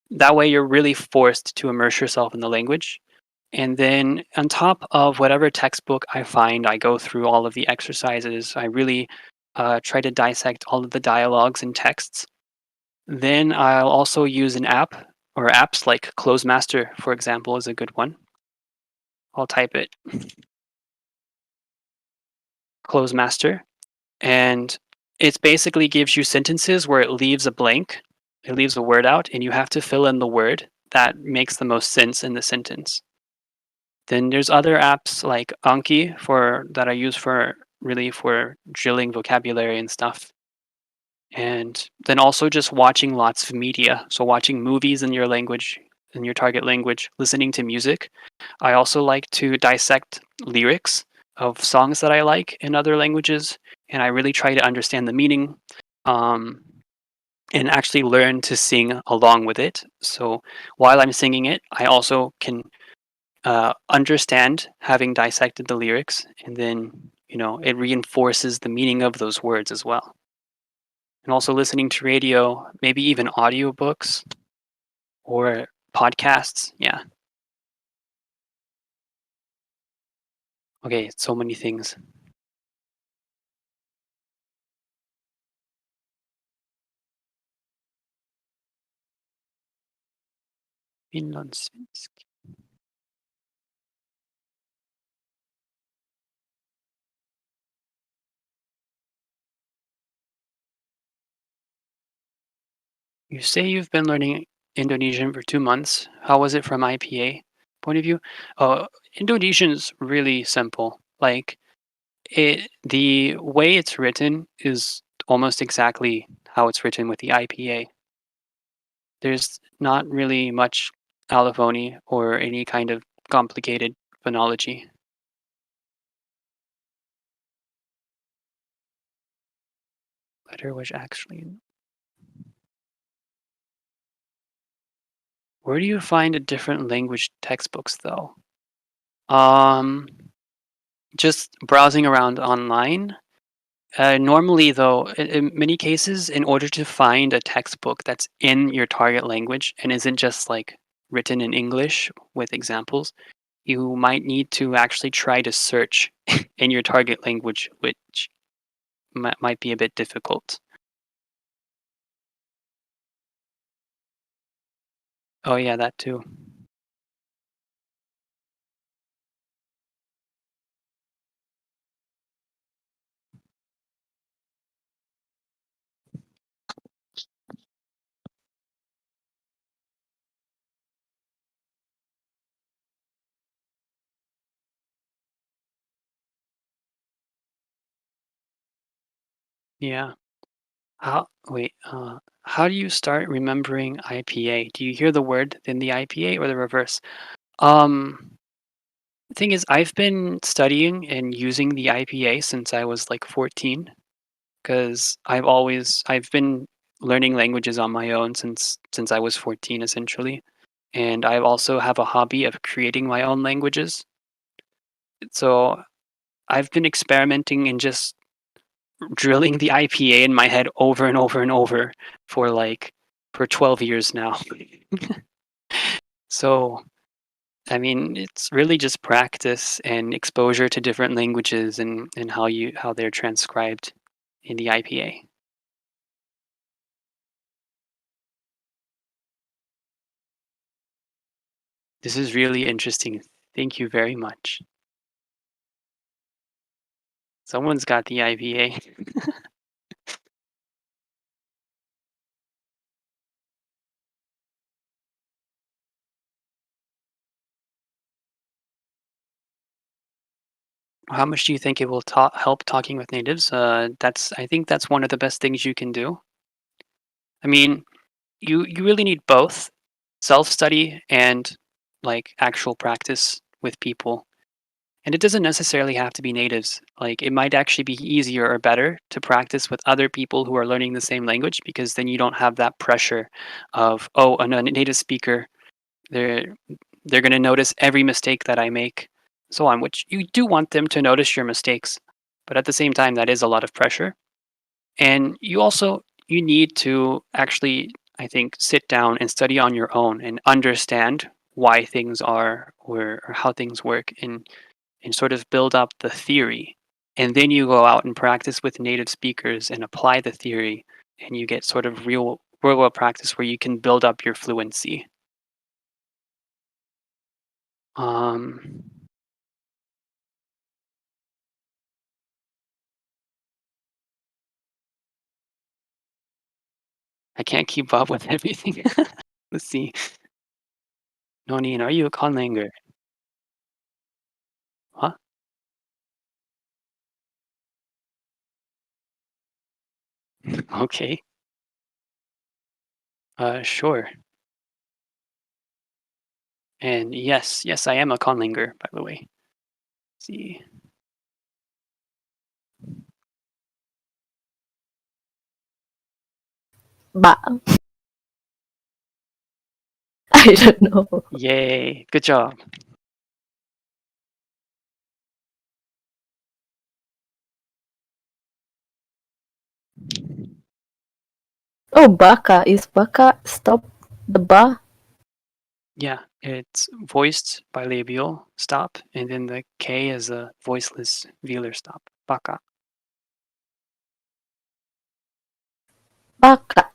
that way you're really forced to immerse yourself in the language. And then on top of whatever textbook I find, I go through all of the exercises. I really try to dissect all of the dialogues and texts. Then I'll also use an app or apps like Closemaster, for example, is a good one. I'll type it, Closemaster, and it basically gives you sentences where it leaves a blank, it leaves a word out, and you have to fill in the word that makes the most sense in the sentence. Then there's other apps like Anki for that I use for really for drilling vocabulary and stuff. And then also just watching lots of media. So watching movies in your language, in your target language, listening to music. I also like to dissect lyrics of songs that I like in other languages, and I really try to understand the meaning, um, and actually learn to sing along with it. So while I'm singing it, I also can understand having dissected the lyrics, and then it reinforces the meaning of those words as well. And also listening to radio, maybe even audiobooks or podcasts. Yeah. Okay, so many things. Finlandssvensk. You say you've been learning Indonesian for 2 months. How was it from IPA point of view? Indonesian's really simple. Like the way it's written is almost exactly how it's written with the IPA. There's not really much allophony or any kind of complicated phonology. Letter which actually. Where do you find a different language textbooks though? Um, just browsing around online. Normally, though, in many cases, in order to find a textbook that's in your target language and isn't just like written in English with examples, you might need to actually try to search in your target language, which might be a bit difficult. Oh, yeah, that too. Yeah. How do you start remembering IPA? Do you hear the word, then the IPA, or the reverse? Um, the thing is, I've been studying and using the IPA since I was like 14, because I've been learning languages on my own since I was 14 essentially. And I also have a hobby of creating my own languages. So I've been experimenting and just drilling the IPA in my head over and over and over for like for 12 years now. So, I mean, it's really just practice and exposure to different languages and how they're transcribed in the IPA. This is really interesting. Thank you very much. Someone's got the IPA. How much do you think it will help talking with natives? I think that's one of the best things you can do. I mean, you really need both self study and like actual practice with people. And it doesn't necessarily have to be natives. Like it might actually be easier or better to practice with other people who are learning the same language because then you don't have that pressure of, oh, a native speaker, they're they're going to notice every mistake that I make, so on, which you do want them to notice your mistakes. But at the same time, that is a lot of pressure. And you need to actually, I think, sit down and study on your own and understand why things are or how things work and sort of build up the theory. And then you go out and practice with native speakers and apply the theory and you get sort of real world practice where you can build up your fluency. Um, I can't keep up with everything. Let's see. Nonin, are you a conlanger? Huh? Okay. Sure. And yes, I am a conlanger, by the way. Let's see. Ba. I don't know. Yay. Good job. Oh, baka. Is baka stop the ba? Yeah, it's voiced bilabial stop, and then the K is a voiceless velar stop. Baka. Baka.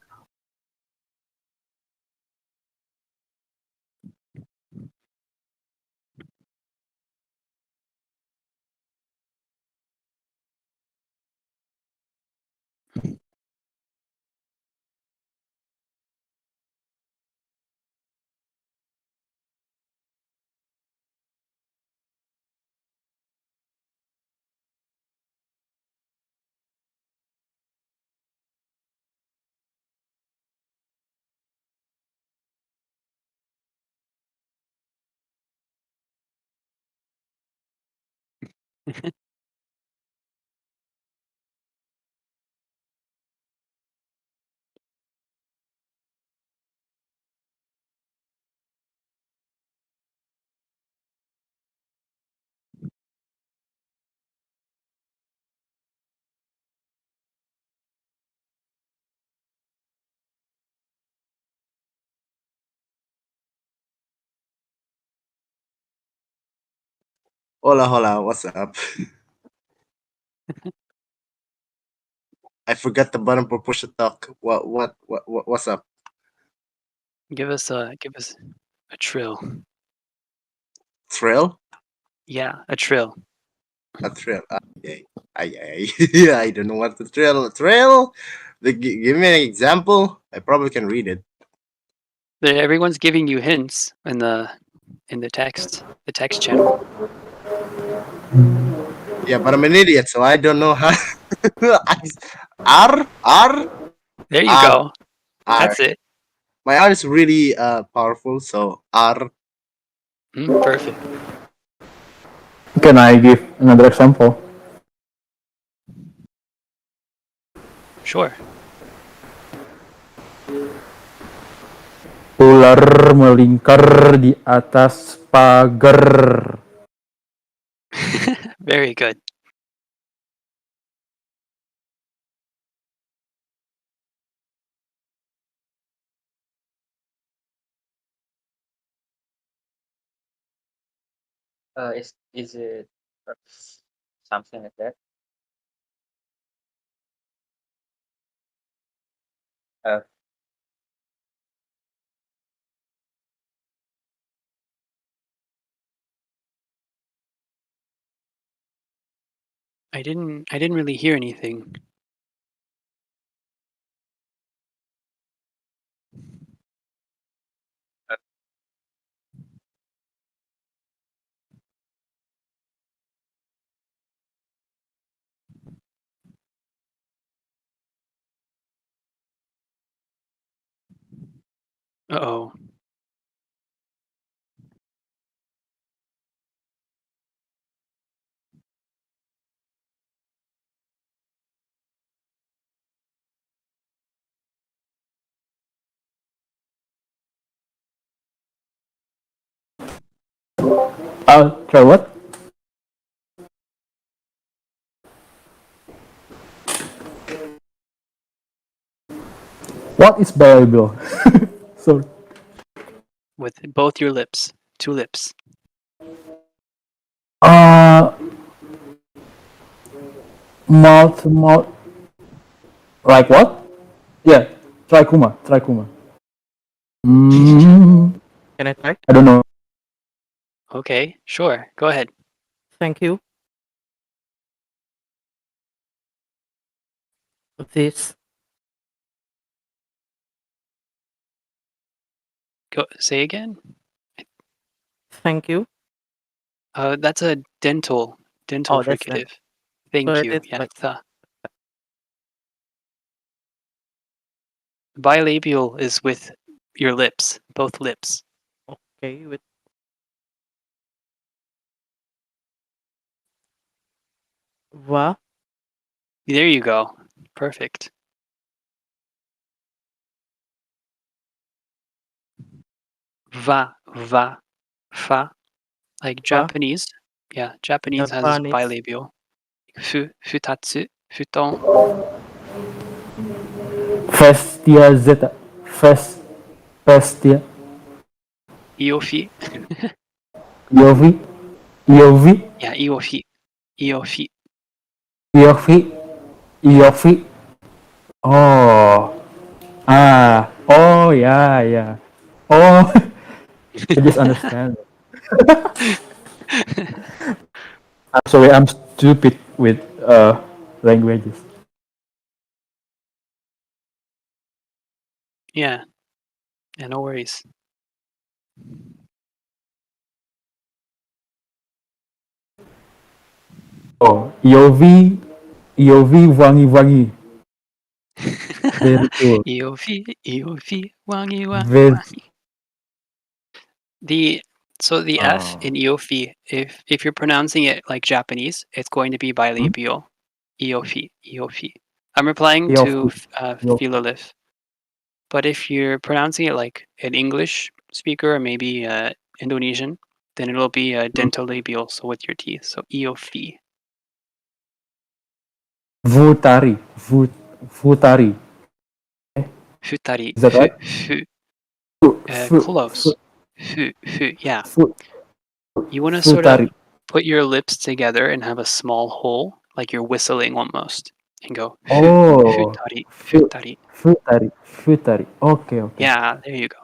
Hola, hola, what's up? I forgot the button for push to talk. What's up? Give us a trill. Thrill? Yeah, a trill. A thrill. Okay. I don't know what the thrill. Thrill? Give me an example. I probably can read it. Everyone's giving you hints in the text channel. Yeah, but I'm an idiot, so I don't know how. R, R, There you R, go. R. That's it. My R is really powerful, so R. Perfect. Can I give another example? Sure. Ular melingkar di atas pagar. Very good. Is it something like that? Uh, I didn't really hear anything. uh, Uh-oh. Try what? What is bilabial? So, With both your lips, 2 lips. Mouth to mouth. Like what? Yeah, trachoma. Can I try? I don't know. Okay, sure. Go ahead. Thank you. This. Go say again. Thank you. That's a dental Oh, that's fricative. So Thank it you. is Yeah. like Bilabial is with your lips, both lips. okay with va, There you go. Perfect. Va, fa. Like Japanese. Yeah, Japanese has Japanese. bilabial. Futatsu, futon. Festia zeta. Festia. Iofi. Iovi. Iovi. Yeah, iofi. Iofi. Iofi. Iofi. Oh. Oh, yeah. Oh, I just understand. I'm sorry, I'm stupid with languages. Yeah. Yeah, no worries. Oh, Iovi wangi. Very cool. Iofi, wangi, Very. wangi. The F in Iofi, if you're pronouncing it like Japanese, it's going to be bilabial. Iofi. I'm replying to Iofi. Philolith. But if you're pronouncing it like an English speaker or maybe Indonesian, then it'll be dentolabial, so with your teeth. So Iofi. Futari. Futari. Futari. Is that right? Close. Yeah. You want to sort Futari. of put your lips together and have a small hole, like you're whistling almost, and go Oh. futari. Futari. Okay. Yeah, there you go.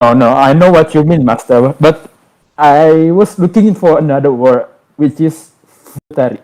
Oh no, I know what you mean, Master. But I was looking for another word, which is futari.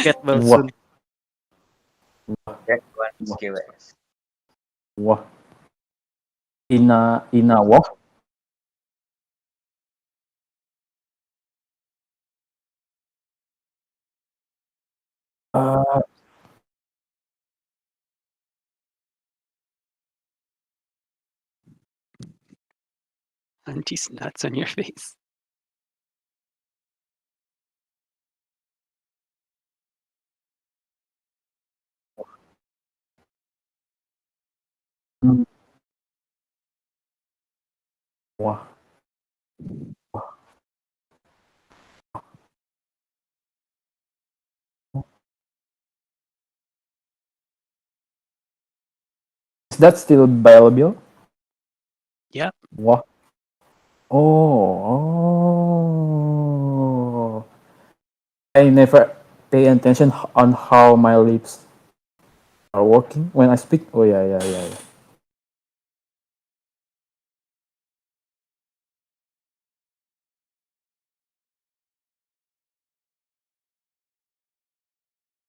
get well Wah. soon. That one is QS. Wah. Ina wah. Uh, And these nuts on your face. wah. Is that still bilabial? Yep. Wah. Oh. I never pay attention on how my lips are working when I speak. Oh yeah.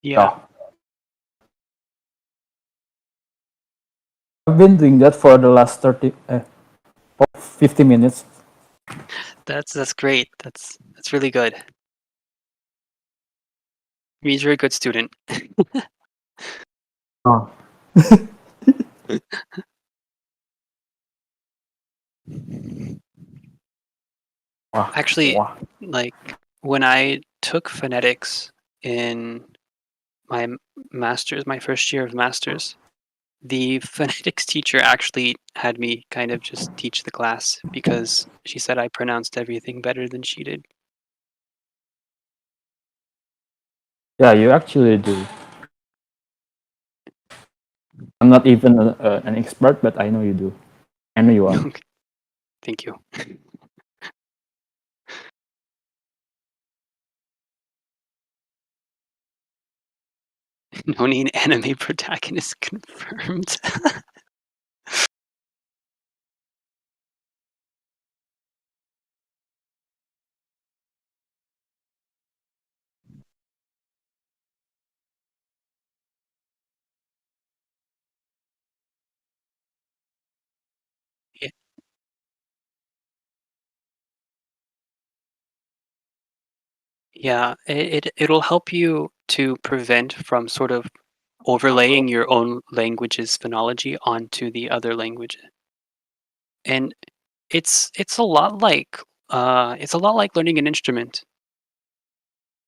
Yeah, I've been doing that for the last 50 minutes. that's great. That's really good. Means you're a good student. Oh. Wow. Actually, Wow. like when I took phonetics in my master's, my first year of master's, the phonetics teacher actually had me kind of just teach the class because she said I pronounced everything better than she did. Yeah, you actually do. I'm not even an expert, but I know you do. I know you are. Thank you. No need anime protagonist confirmed. Yeah. Yeah, it'll help you to prevent from sort of overlaying your own language's phonology onto the other language. And it's a lot like learning an instrument.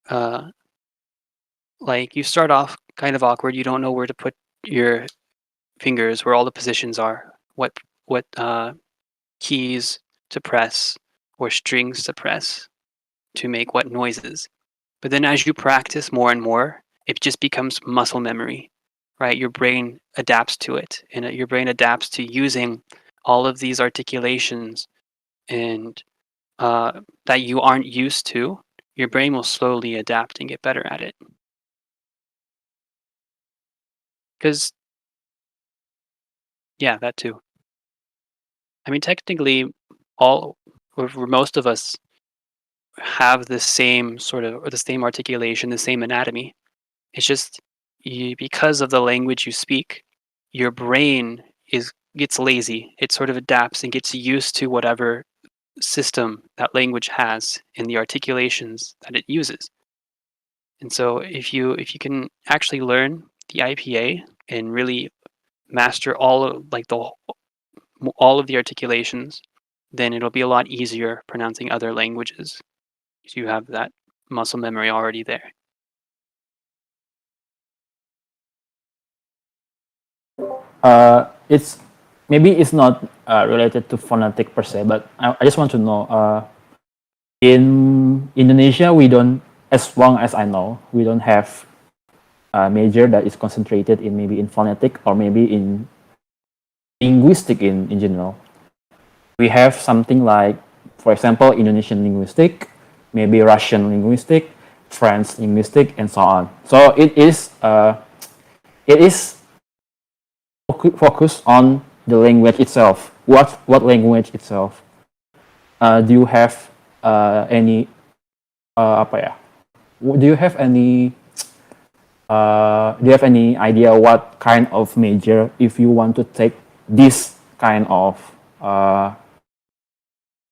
Uh, like you start off kind of awkward, you don't know where to put your fingers, where all the positions are, what keys to press or strings to press to make what noises. But then as you practice more and more, it just becomes muscle memory, right? Your brain adapts to it, and your brain adapts to using all of these articulations and that you aren't used to. Your brain will slowly adapt and get better at it. Because, yeah, that too. I mean, technically, all or most of us have the same sort of, or the same articulation, the same anatomy. It's just because of the language you speak, your brain gets lazy. It sort of adapts and gets used to whatever system that language has in the articulations that it uses. And so if you can actually learn the IPA and really master all of the articulations, then it'll be a lot easier pronouncing other languages. Because you have that muscle memory already there. It's maybe it's not related to phonetic per se, but I just want to know. In Indonesia, we don't, as long as I know, we don't have a major that is concentrated in maybe in phonetic or maybe in linguistic in general. We have something like, for example, Indonesian linguistic, maybe Russian linguistic, French linguistic, and so on. So it is focused on the language itself. What language itself? Do you have any apa ya? Do you have any idea what kind of major if you want to take this kind of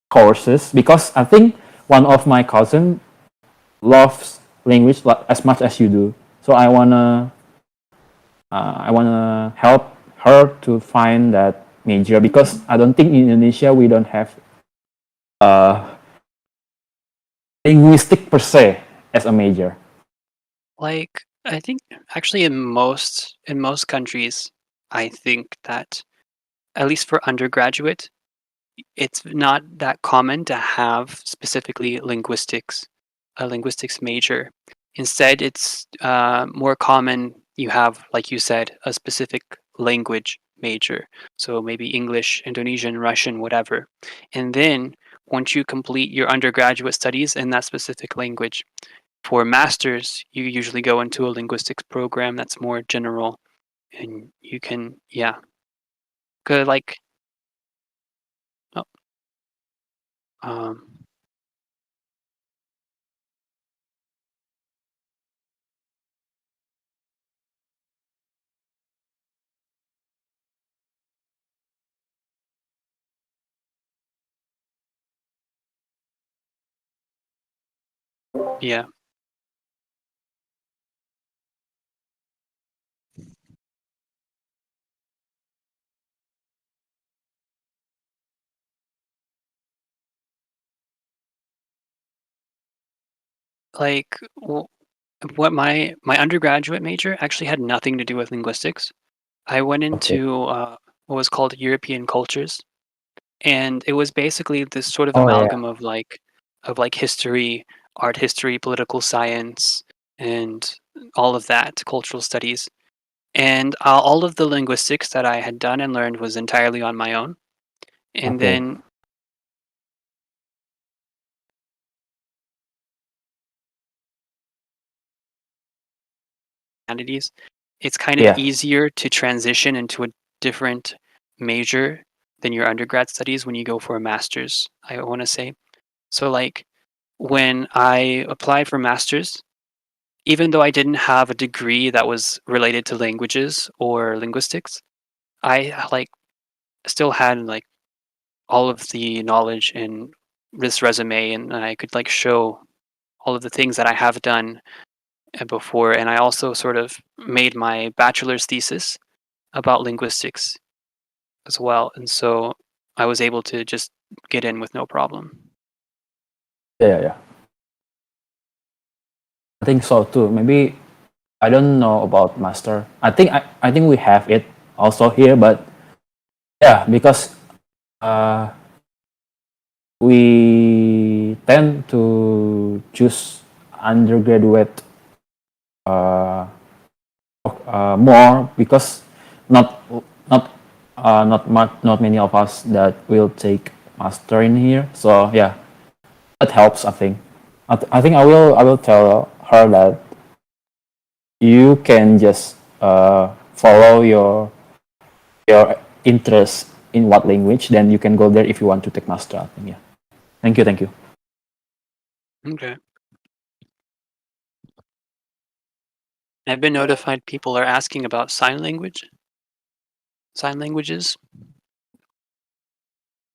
courses? Because I think one of my cousin loves language as much as you do. So I wanna help her to find that major because I don't think in Indonesia we don't have linguistic per se as a major. Like I think actually in most countries, I think that at least for undergraduate, it's not that common to have specifically a linguistics major. Instead, it's more common you have, like you said, a specific language major. So maybe English, Indonesian, Russian, whatever. And then once you complete your undergraduate studies in that specific language, for masters, you usually go into a linguistics program that's more general, and you can, yeah, good, like, oh, um, Yeah. Like, what my undergraduate major actually had nothing to do with linguistics. I went Okay. into what was called European cultures, and it was basically this sort of Oh yeah. amalgam of like history, art history, political science, and all of that, cultural studies. And all of the linguistics that I had done and learned was entirely on my own. And Okay. then humanities, it's kind of Yeah. easier to transition into a different major than your undergrad studies when you go for a master's, I want to say. So, like, when I applied for master's, even though I didn't have a degree that was related to languages or linguistics, I like still had like all of the knowledge in this resume, and I could like show all of the things that I have done before. And I also sort of made my bachelor's thesis about linguistics as well, and so I was able to just get in with no problem. Yeah. I think so too. Maybe I don't know about master. I think we have it also here, but yeah, because uh, we tend to choose undergraduate uh, more because not not not many of us that will take master in here. So yeah, that helps. I think. I think I will tell her that you can just follow your interest in what language, then you can go there if you want to take master. I think, yeah. Thank you. Thank you. Okay. I've been notified people are asking about sign languages.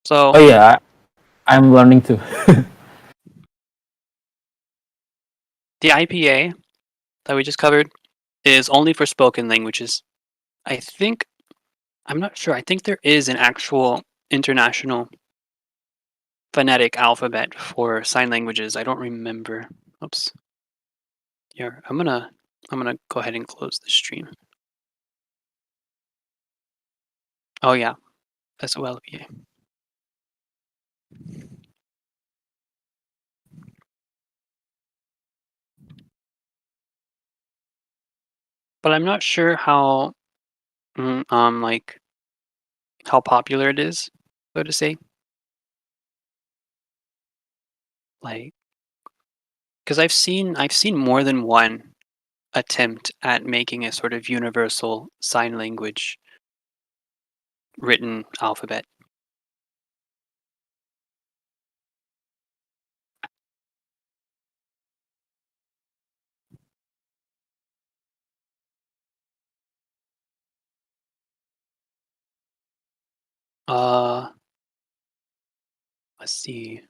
So Oh yeah, I'm learning too. the IPA that we just covered is only for spoken languages. I think I'm not sure. I think there is an actual international phonetic alphabet for sign languages. I don't remember. Oops. Here, I'm gonna go ahead and close the stream. Oh yeah, SOLPA. But I'm not sure how like how popular it is, so to say. Like, because I've seen more than one attempt at making a sort of universal sign language written alphabet. Uh, let's see.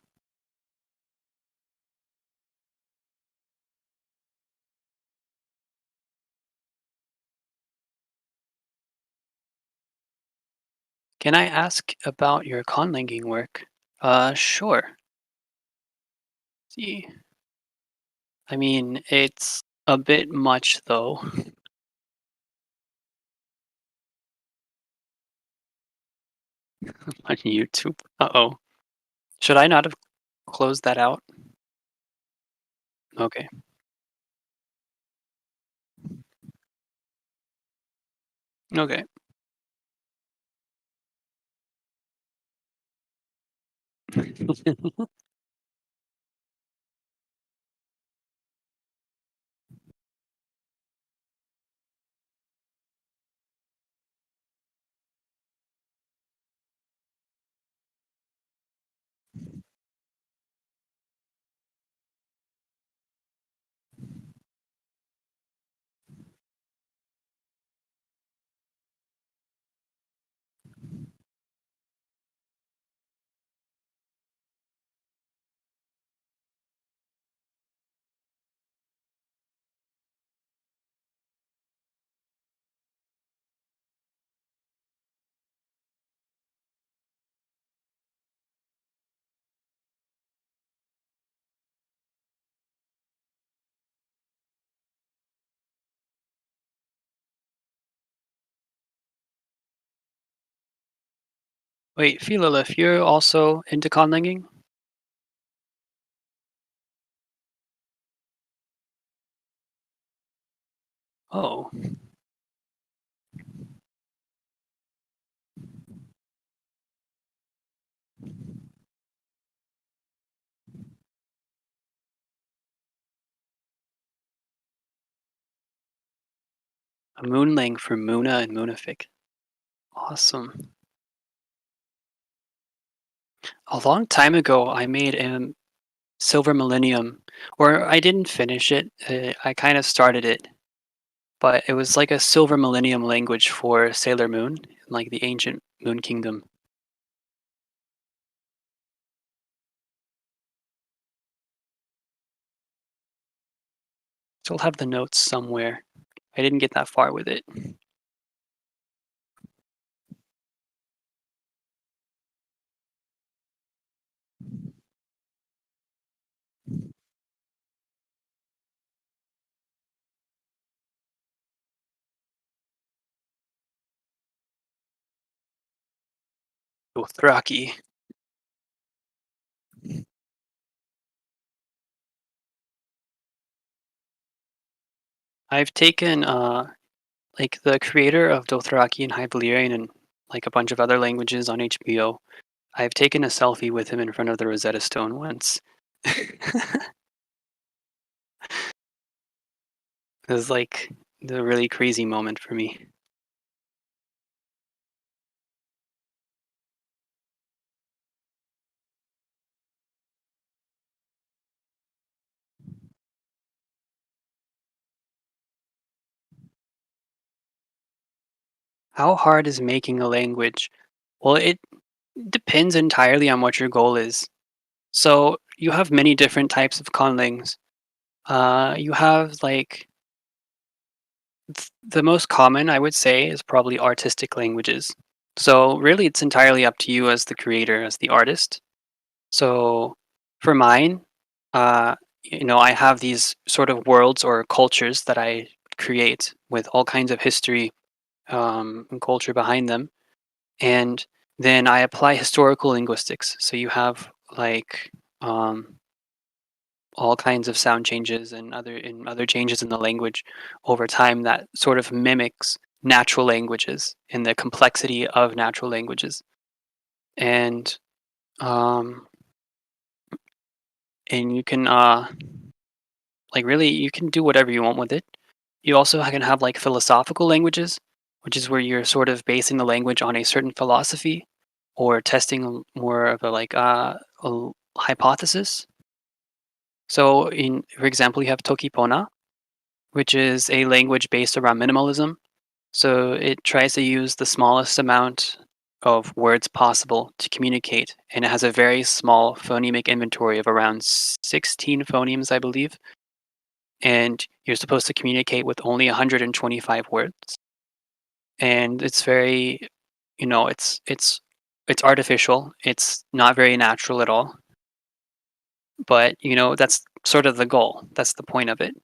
Can I ask about your conlanging work? Sure. See, I mean, it's a bit much though. On YouTube. Uh-oh. Should I not have closed that out? Okay. Okay. Wait, Philolith, you're also into conlanging? Oh. A moonlang for Muna and Munafik. Awesome. A long time ago, I made a Silver Millennium, or I didn't finish it. I kind of started it, but it was like a Silver Millennium language for Sailor Moon, like the ancient Moon Kingdom. Still have the notes somewhere. I didn't get that far with it. Dothraki. I've taken like the creator of Dothraki and High Valyrian and like a bunch of other languages on HBO. I've taken a selfie with him in front of the Rosetta Stone once. It was like the really crazy moment for me. How hard is making a language? Well, it depends entirely on what your goal is. So you have many different types of conlangs. You have like the most common, I would say, is probably artistic languages. So really, it's entirely up to you as the creator, as the artist. So for mine, I have these sort of worlds or cultures that I create with all kinds of history and culture behind them, and then I apply historical linguistics. So you have like um, all kinds of sound changes and other changes in the language over time that sort of mimics natural languages and the complexity of natural languages, and um, you can like really you can do whatever you want with it. You also can have like philosophical languages, which is where you're sort of basing the language on a certain philosophy or testing more of a like a hypothesis. So in for example, you have Tokipona, which is a language based around minimalism. So it tries to use the smallest amount of words possible to communicate, and it has a very small phonemic inventory of around 16 phonemes, I believe. And you're supposed to communicate with only 125 words. And it's very, it's artificial. It's not very natural at all. But that's sort of the goal. That's the point of it.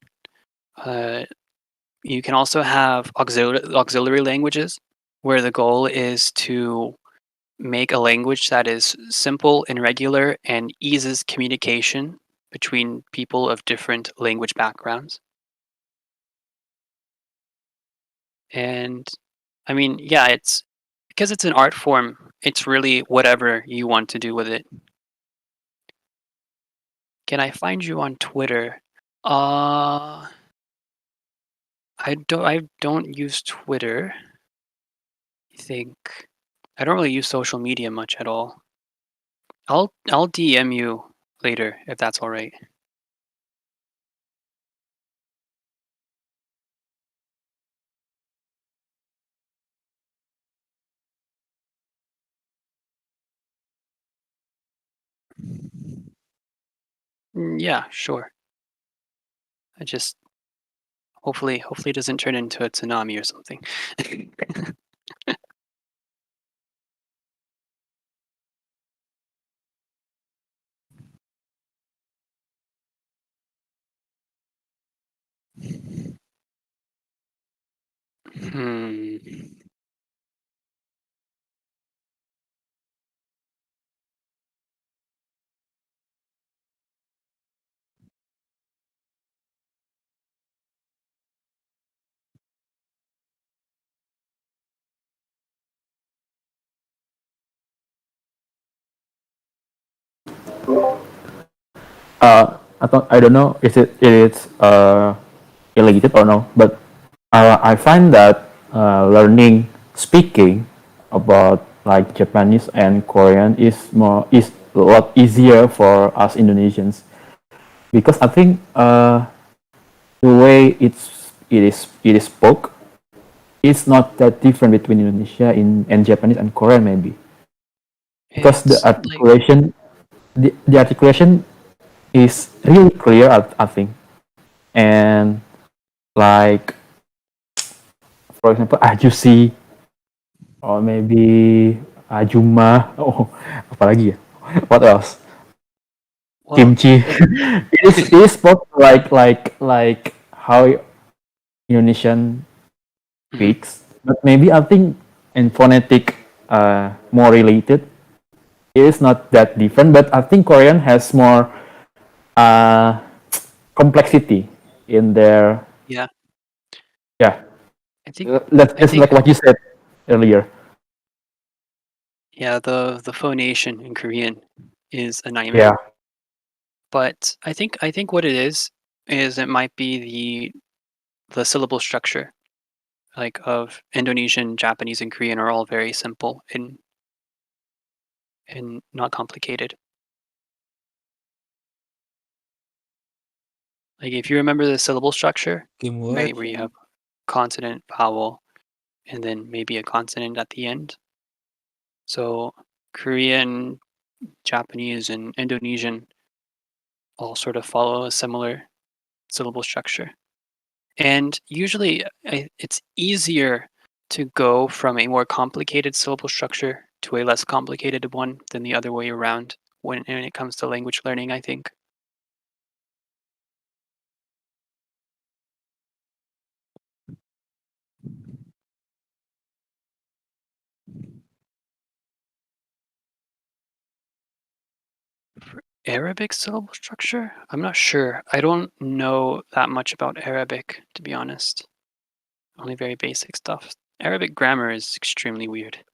Uh, You can also have auxiliary languages, where the goal is to make a language that is simple and regular and eases communication between people of different language backgrounds. And I mean, yeah, it's because it's an art form, it's really whatever you want to do with it. Can I find you on Twitter? Uh I don't use Twitter. I think I don't really use social media much at all. I'll DM you later if that's all right. Yeah, sure. I just hopefully it doesn't turn into a tsunami or something. Hmm. I don't know if it's related or no, but I find that learning speaking about like Japanese and Korean is a lot easier for us Indonesians because I think the way it is spoke, it's not that different between Indonesia and Japanese and Korean maybe because the It's like articulation the articulation is really clear I think, and like for example ajusi or maybe ajuma. Oh, apalagi ya, what else, well, kimchi. It is spoke like how Indonesian mhm, speaks, but maybe I think in phonetic more related. It is not that different, but I think Korean has more uh, complexity in their, yeah. yeah. I think I That's think like what you said earlier. yeah, the phonation in Korean is a Yeah, nightmare. But I think what it is it might be the syllable structure, like of Indonesian, Japanese, and Korean are all very simple and not complicated. Like if you remember the syllable structure, Game what? right, where you have consonant, vowel, and then maybe a consonant at the end. So Korean, Japanese, and Indonesian all sort of follow a similar syllable structure. And usually it's easier to go from a more complicated syllable structure to a less complicated one than the other way around when it comes to language learning, I think. For Arabic syllable structure? I'm not sure. I don't know that much about Arabic, to be honest. Only very basic stuff. Arabic grammar is extremely weird.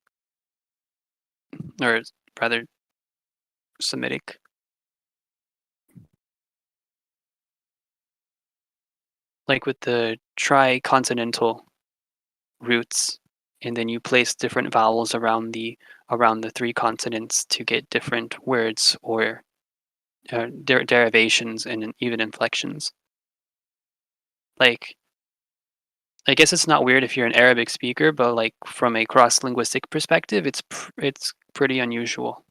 Or rather, Semitic. Like with the tri-consonantal roots, and then you place different vowels around the three consonants to get different words or derivations and even inflections. Like, I guess it's not weird if you're an Arabic speaker, but like from a cross-linguistic perspective, it's pretty unusual.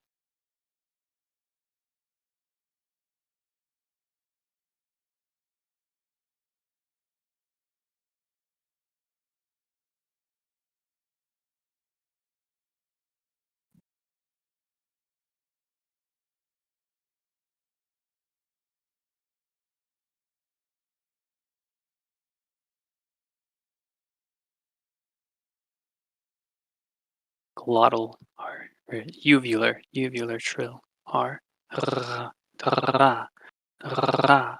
Glottal R or uvular trill R. Ra, ra, ra.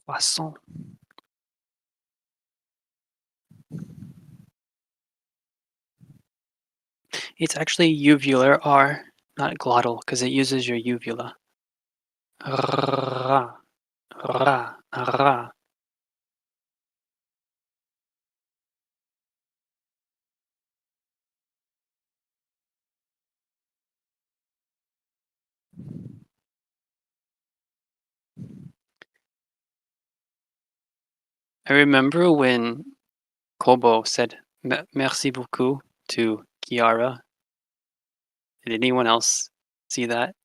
Croissant. It's actually uvular R, not glottal, because it uses your uvula. Ra, ra, ra. I remember when Kobo said merci beaucoup to Kiara. Did anyone else see that?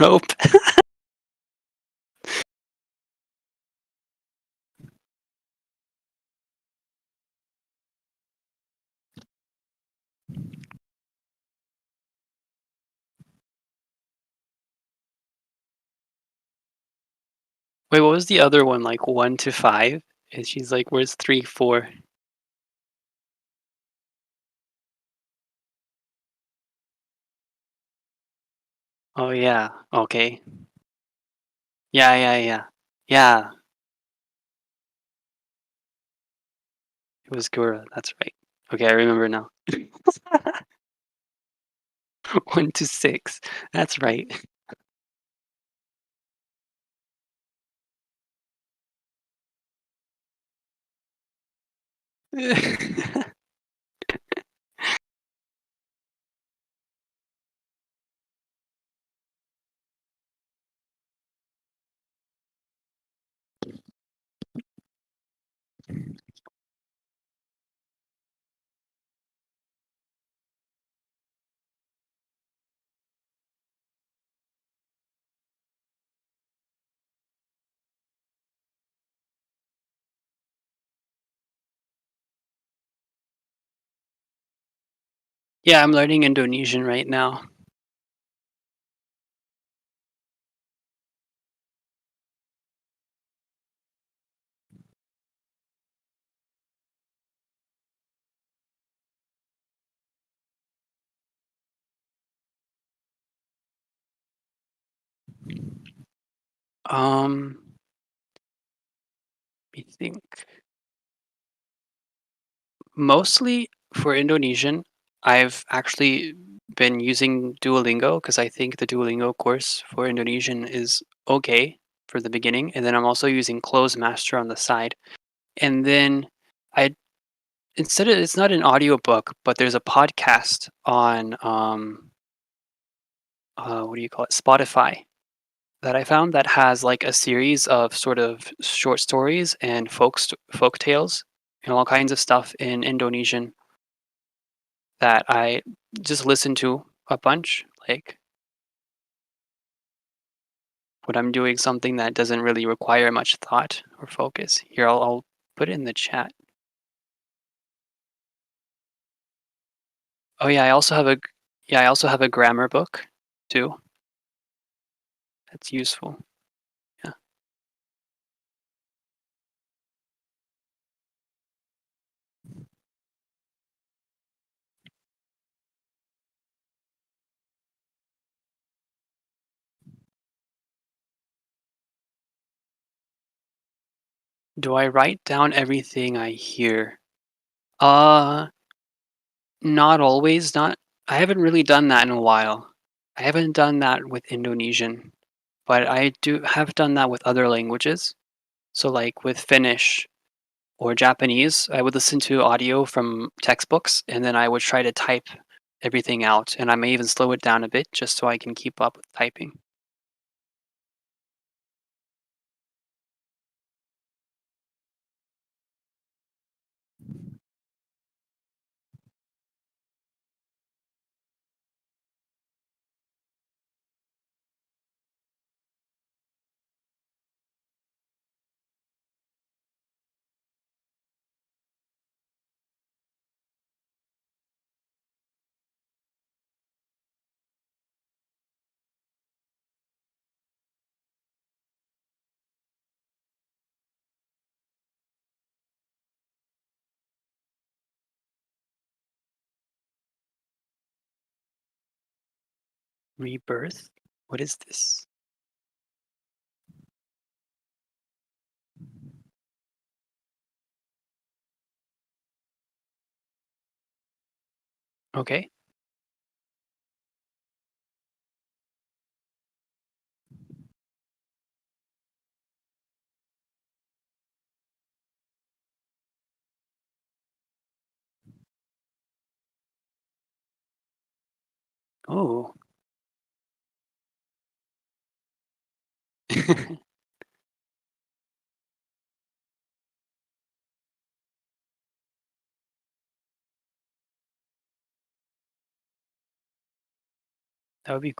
Rope. Wait, what was the other one? Like 1 to 5? And she's like, where's 3, 4? Oh, yeah. Okay. Yeah, yeah, yeah. Yeah. It was Gura. That's right. Okay, I remember now. 1 to 6. That's right. Yeah, I'm learning Indonesian right now. Let me think. Mostly for Indonesian, I've actually been using Duolingo because I think the Duolingo course for Indonesian is okay for the beginning, and then I'm also using Close Master on the side. And then I instead of it's not an audiobook, but there's a podcast on what do you call it? Spotify that I found that has like a series of sort of short stories and folk tales and all kinds of stuff in Indonesian that I just listen to a bunch, like when I'm doing something that doesn't really require much thought or focus. Here, I'll put it in the chat. Oh yeah, I also have a grammar book too. That's useful. Yeah. Do I write down everything I hear? Uh, not always. Not. I haven't really done that in a while. I haven't done that with Indonesian, but I do have done that with other languages. So like with Finnish or Japanese, I would listen to audio from textbooks and then I would try to type everything out. And I may even slow it down a bit just so I can keep up with typing. Rebirth? What is this? Okay. Oh. That would be